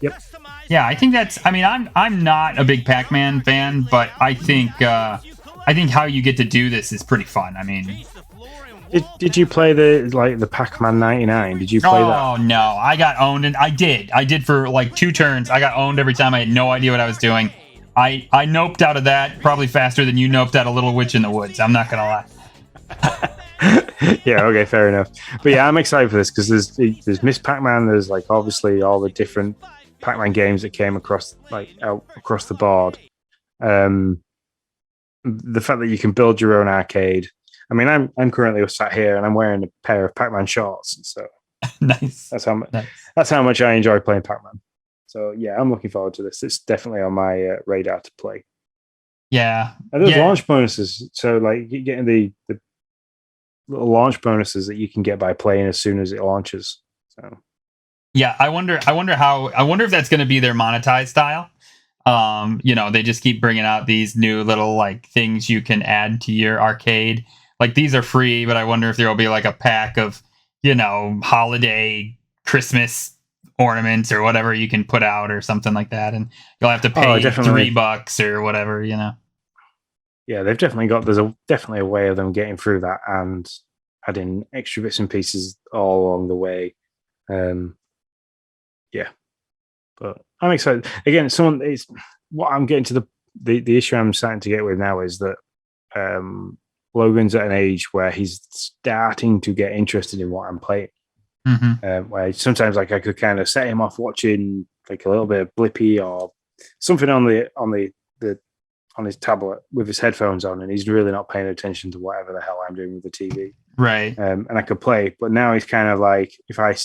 Yep. Yeah, I think that's. I mean, I'm not a big Pac-Man fan, but I think how you get to do this is pretty fun. I mean, did you play the Pac-Man 99? Did you play that? Oh no, I got owned, and I did for like 2 turns. I got owned every time. I had no idea what I was doing. I noped out of that probably faster than you noped out a Little Witch in the Woods. I'm not gonna lie. Yeah, okay, fair enough. But yeah, I'm excited for this because there's Miss Pac-Man. There's like obviously all the different Pac-Man games that came across the board. The fact that you can build your own arcade. I mean, I'm currently sat here and I'm wearing a pair of Pac-Man shorts, so nice. That's how much I enjoy playing Pac-Man. So yeah, I'm looking forward to this. It's definitely on my radar to play. Yeah, and there's launch bonuses. So like you're getting the little launch bonuses that you can get by playing as soon as it launches. So yeah, I wonder if that's going to be their monetized style. They just keep bringing out these new little like things you can add to your arcade. Like these are free, but I wonder if there will be like a pack of, holiday Christmas ornaments or whatever you can put out or something like that. And you'll have to pay $3 or whatever, Yeah, they've definitely there's definitely a way of them getting through that and adding extra bits and pieces all along the way. Yeah, but I'm excited. Again, what I'm getting to the issue I'm starting to get with now is that Logan's at an age where he's starting to get interested in what I'm playing. Mm-hmm. Where sometimes like I could kind of set him off watching like a little bit of Blippi or something on his tablet with his headphones on, and he's really not paying attention to whatever the hell I'm doing with the TV. Right. And I could play, but now he's kind of like, if I've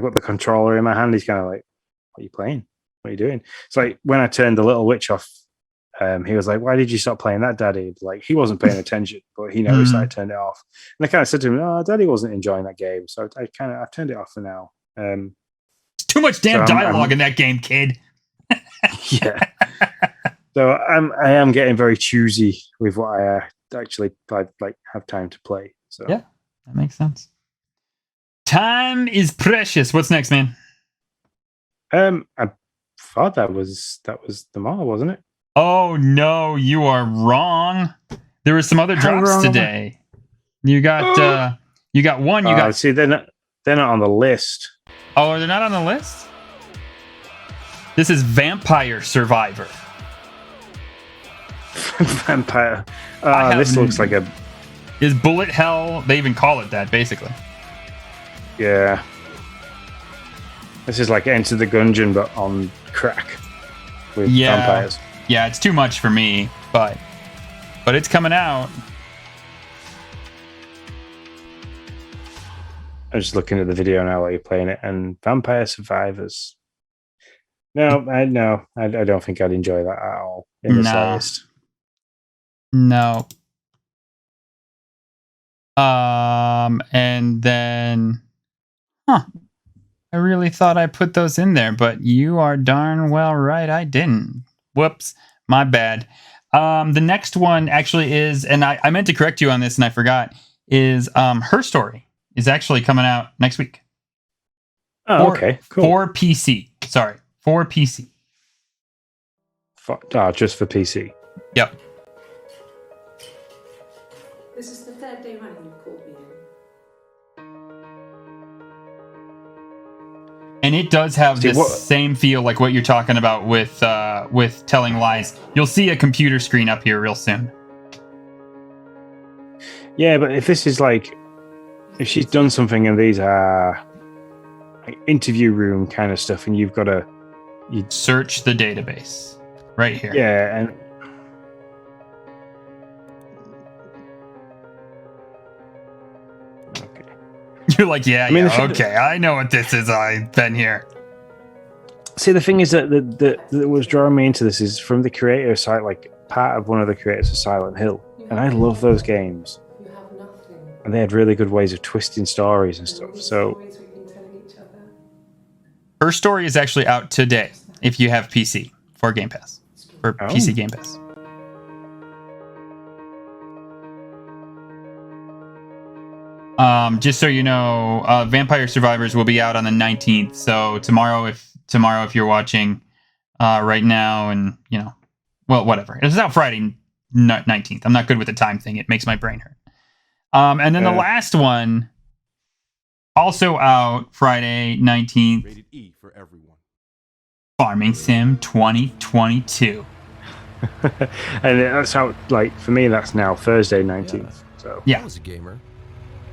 got the controller in my hand, he's kind of like, "What are you playing? What are you doing?" It's like when I turned the Little Witch off, he was like, "Why did you stop playing that, Daddy?" Like he wasn't paying attention, but he noticed I turned it off. And I kind of said to him, "Oh, Daddy wasn't enjoying that game, so I've turned it off for now." Too much damn dialogue in that game, kid. Yeah. So I am getting very choosy with what I actually have time to play. So yeah, that makes sense. Time is precious. What's next, man? thought that was them all, wasn't it? Oh no, you are wrong. There were some other How drops wrong am I? today. You got you got one. You got. See, they're not on the list. Oh, they're not on the list. This is Vampire Survivor. Vampire. I This have- looks like a Is bullet hell? They even call it that, basically. yeah. This is like Enter the Gungeon, but on crack with Yeah. vampires. Yeah, it's too much for me, but it's coming out. I'm just looking at the video now while you're playing it, and Vampire Survivors. No, I don't think I'd enjoy that at all in the Nah. slightest. No. And then, I really thought I put those in there, but you are darn well right, I didn't. Whoops, my bad. The next one actually is, and I meant to correct you on this and I forgot, is Her Story is actually coming out next week. Oh, For- okay, cool. For PC. Sorry, for PC. Just for PC. Yep. This is the third day running you've called me in. And it does have See, this what- same feel like what you're talking about with Telling Lies. You'll see a computer screen up here real soon. Yeah, but if this is like, if she's done something and these are like interview room kind of stuff, and you've got to, Search the database right here. yeah, and okay. You're like, yeah, I mean, yeah, the- okay, I know what this is. I've been here. See, the thing is that that was drawing me into this is from the creator site, like part of one of the creators of Silent Hill, and I love those games, You have nothing. and they had really good ways of twisting stories and And all stuff. these So stories we've been telling each other. Her Story is actually out today if you have PC for Game Pass. For Oh. PC Game Pass. Just so you know, Vampire Survivors will be out on the 19th. So tomorrow, if you're watching right now, and you know, well, whatever. It's out Friday 19th. I'm not good with the time thing. It makes my brain hurt. And then the last one, also out Friday 19th, Rated E for everyone. Farming Sim 2022. and that's out, like, for me, that's now Thursday 19th. So Yeah. I was a gamer.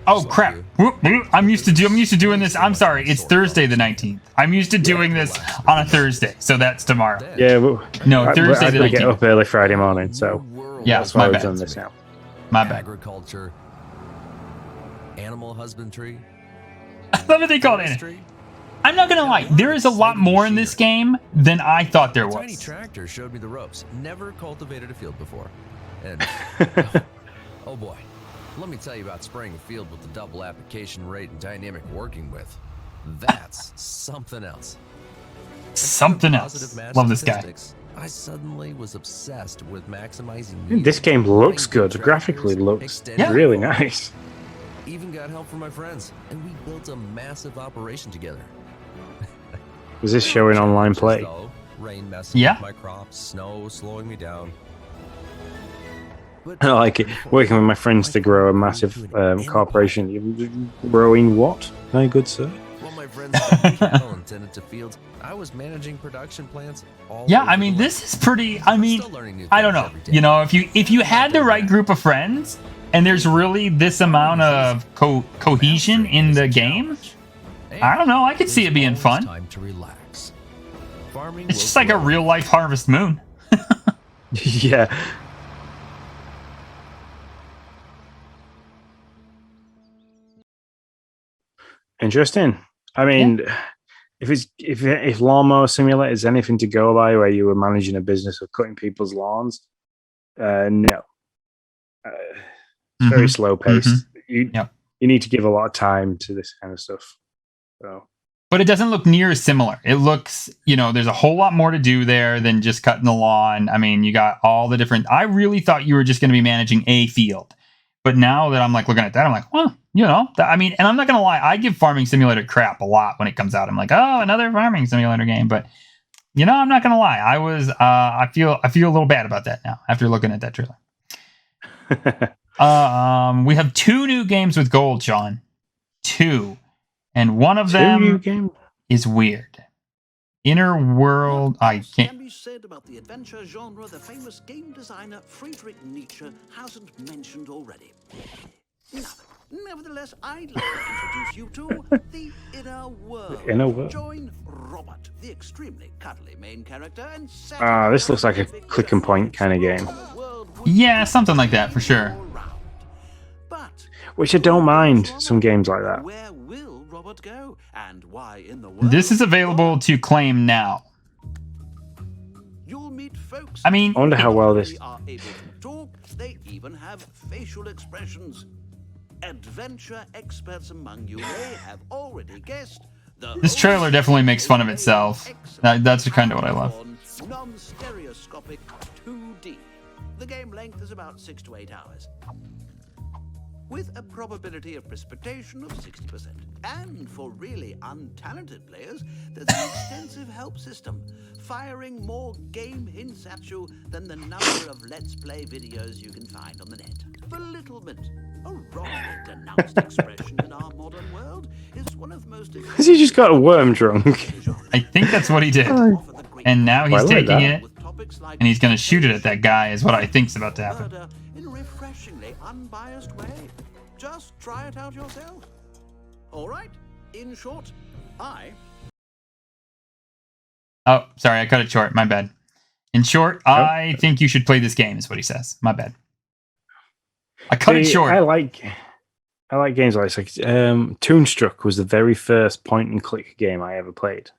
Oh Suck crap! you. Whoop, whoop. I'm used to doing this. I'm sorry. It's Thursday the 19th. I'm used to doing this on a Thursday, so that's tomorrow. yeah, well, No, I Thursday the get 19th. up early Friday morning, so Yeah, that's my why we've bad. done this now. My bad. Agriculture, animal husbandry, I love what they call it. forestry. I'm not gonna lie. There is a lot more in this game than I thought there A tiny was. tractor showed me the ropes. Never cultivated a field before. And oh boy, let me tell you about spraying a field with the double application rate and dynamic working with. That's something else. Something Positive else. match Love this guy. statistics, I suddenly was obsessed with maximizing. This game looks good. Graphically looks Yeah. really nice. Even got help from my friends, and we built a massive operation together. Was this showing online play? Though, rain messing Yeah. with my crops, snow slowing me down. But I like it. Working with my friends to grow a massive corporation. You're growing what, my good sir? while my friends fed cattle and tended to fields, I was managing production plants. All Yeah, over I mean, the this is pretty. I mean, Still learning new I don't things know. every day. You know, if you had the right group of friends, and there's really this amount of cohesion in the game, And I don't know. I could see there's it being always fun. Time to relax. Farming It's will just like a grow. real life Harvest Moon. Yeah. Interesting. I mean, if Lawnmower Simulator is anything to go by, where you were managing a business of cutting people's lawns, no, it's very Mhm. slow paced. Yep. You need to give a lot of time to this kind of stuff. So But it doesn't look near as similar. It looks, you know, there's a whole lot more to do there than just cutting the lawn. I mean, you got all the different. I really thought you were just going to be managing a field. But now that I'm like looking at that, I'm like, well, you know, I mean, and I'm not going to lie, I give Farming Simulator crap a lot when it comes out. I'm like, oh, another Farming Simulator game. But You know, I'm not gonna lie. I feel a little bad about that now after looking at that trailer. We have 2 new games with gold, Sean. 2, and one of them is weird. Inner World. I can't. Can be said about the adventure genre the famous game designer Friedrich Nietzsche hasn't mentioned already. Nevertheless, I'd like to introduce you to the Inner World. Inner World. Join Robert, the extremely cuddly main character, and this looks like a click and point kind of game. Yeah, something like that for sure. But which I don't mind some games like that. where will Robert go, and why in the world? This is available to claim now. You'll meet folks. I mean, I wonder how well this. They are able to talk. They even have facial expressions. Adventure experts among you may have already guessed. This trailer definitely makes fun of itself. That's kind of what I love. Non-stereoscopic 2D. The game length is about 6 to 8 hours. With a probability of precipitation of 60%. And for really untalented players, there's an extensive help system, firing more game hints at you than the number of Let's Play videos you can find on the net. Belittlement, a wrongly denounced expression in our modern world, is one of most... Has he just got a worm drunk? I think that's what he did. And now he's taking it, and he's going to shoot it at that guy, is what I think's about to happen. In a refreshingly unbiased way. Just try it out yourself. All right. In short, Oh, sorry, I cut it short. My bad. In short, I think you should play this game, is what he says. My bad. I cut it short. I like games like this. Toonstruck was the very first point and click game I ever played.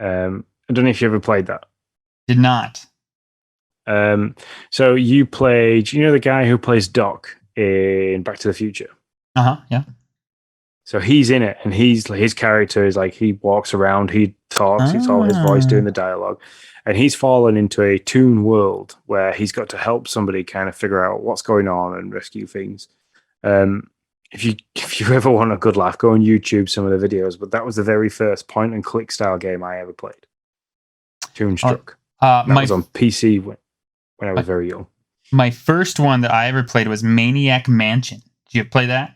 I don't know if you ever played that. Did not. So you played, you know the guy who plays Doc in Back to the Future? Yeah. So he's in it, and his character is like, he walks around, he talks, it's all his voice doing the dialogue, and he's fallen into a toon world where he's got to help somebody kind of figure out what's going on and rescue things. If you ever want a good laugh, go on YouTube some of the videos. But that was the very first point and click style game I ever played. Toonstruck. That was on PC when I was very young. My first one that I ever played was Maniac Mansion. Did you play that?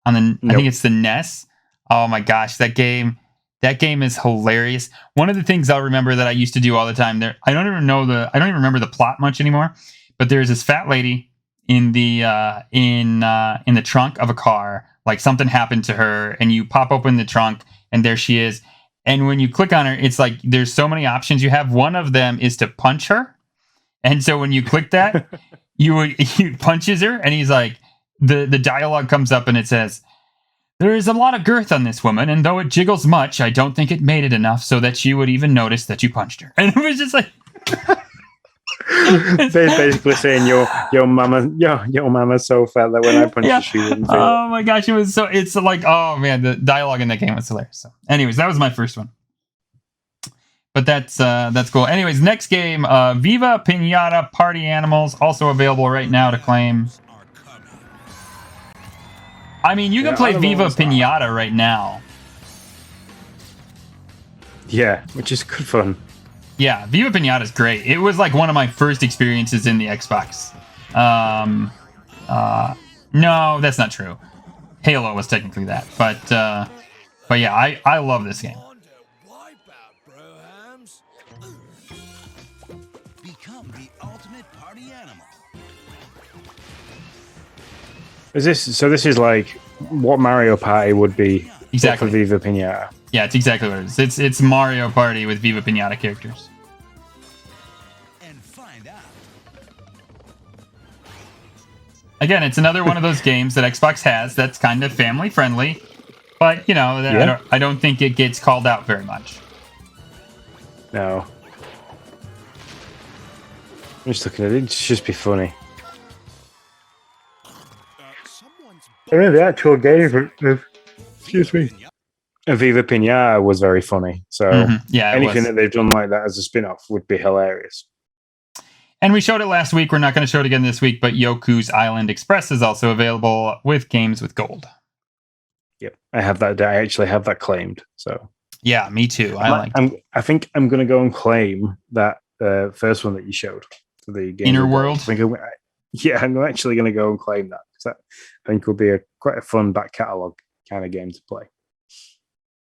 I think it's the NES. Oh my gosh, that game is hilarious. One of the things I'll remember that I used to do all the time there, I don't even remember the plot much anymore, but there's this fat lady in the trunk of a car. Like something happened to her, and you pop open the trunk, and there she is. And when you click on her, it's like there's so many options you have. One of them is to punch her. And so when you click that, you punches her, and he's like, the dialogue comes up and it says, "There is a lot of girth on this woman, and though it jiggles much, I don't think it made it enough so that she would even notice that you punched her." And it was just like they're basically saying your mama's so fat that when I punch her, she wouldn't feel Oh my gosh, it's like, oh man, the dialogue in that game was hilarious. So anyways, that was my first one. But that's cool. Anyways, next game, Viva Pinata Party Animals, also available right now to claim. I mean, you can play Viva Pinata right now. Yeah, which is good fun. Yeah, Viva Pinata is great. It was like one of my first experiences in the Xbox. No, that's not true. Halo was technically that, but yeah, I love this game. Become the ultimate party animal. This is like what Mario Party would be Exactly. for Viva Pinata. Yeah, it's exactly what it is. It's Mario Party with Viva Pinata characters. And find out. Again, it's another one of those games that Xbox has that's kind of family friendly, but you know, I don't think it gets called out very much. No. I'm just looking at it. It's just be funny. I mean, the actual game of Viva Pinata was very funny. So yeah, anything that they've done like that as a spin-off would be hilarious. And we showed it last week. We're not going to show it again this week, but Yoku's Island Express is also available with games with gold. Yep, I have that. I actually have that claimed. So Yeah, me too. I like I think I'm going to go and claim that first one that you showed. The Game Inner Boy. World. I'm actually going to go and claim that because I think will be quite a fun back catalog kind of game to play.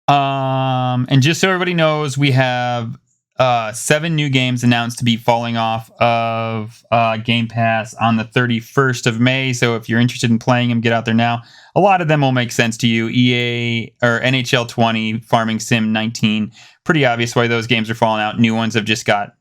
And just so everybody knows, we have 7 new games announced to be falling off of Game Pass on the 31st of May. So if you're interested in playing them, get out there now. A lot of them will make sense to you. EA or NHL 20, Farming Sim 19. Pretty obvious why those games are falling out. New ones have just got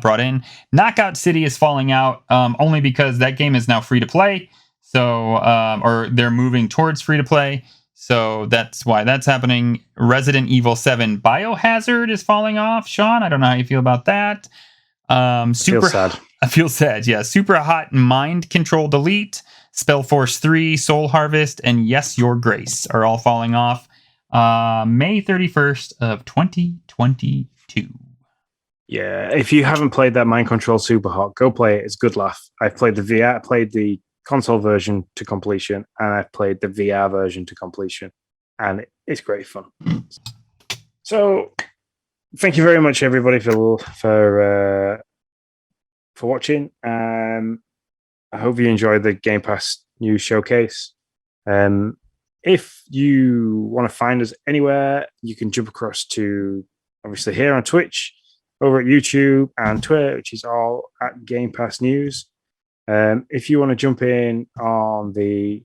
brought in. Knockout City is falling out only because that game is now free to play. So, or they're moving towards free to play. So that's why that's happening. Resident Evil 7 Biohazard is falling off. Sean, I don't know how you feel about that. I feel sad. I feel sad, yeah. Super Hot Mind Control Delete, Spellforce 3, Soul Harvest, and Yes, Your Grace are all falling off May 31st of 2022. Yeah, if you haven't played that Mind Control Super Hot, go play it. It's a good laugh. I've played the VR, played the console version to completion, and I've played the VR version to completion, and it's great fun. So, thank you very much, everybody, for watching. I hope you enjoyed the Game Pass news showcase. If you want to find us anywhere, you can jump across to obviously here on Twitch, over at YouTube and Twitter, which is all at Game Pass News. If you want to jump in on the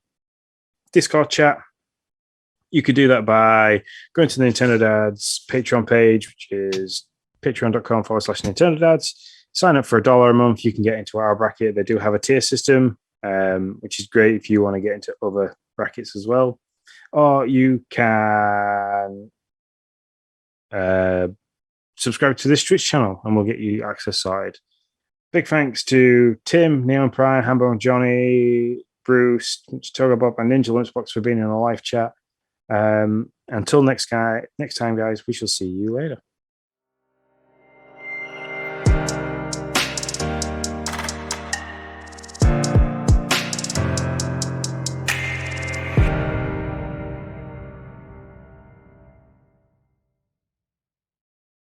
Discord chat, you could do that by going to the Nintendo Dads Patreon page, which is patreon.com/Nintendo Dads. Sign up for $1 a month. You can get into our bracket. They do have a tier system, which is great if you want to get into other brackets as well. Or you can subscribe to this Twitch channel and we'll get you access sorted. Big thanks to Tim, Neon Prime, Hambo and Johnny, Bruce, Toga Bob, and Ninja Lunchbox for being in a live chat. Until next time, guys, we shall see you later.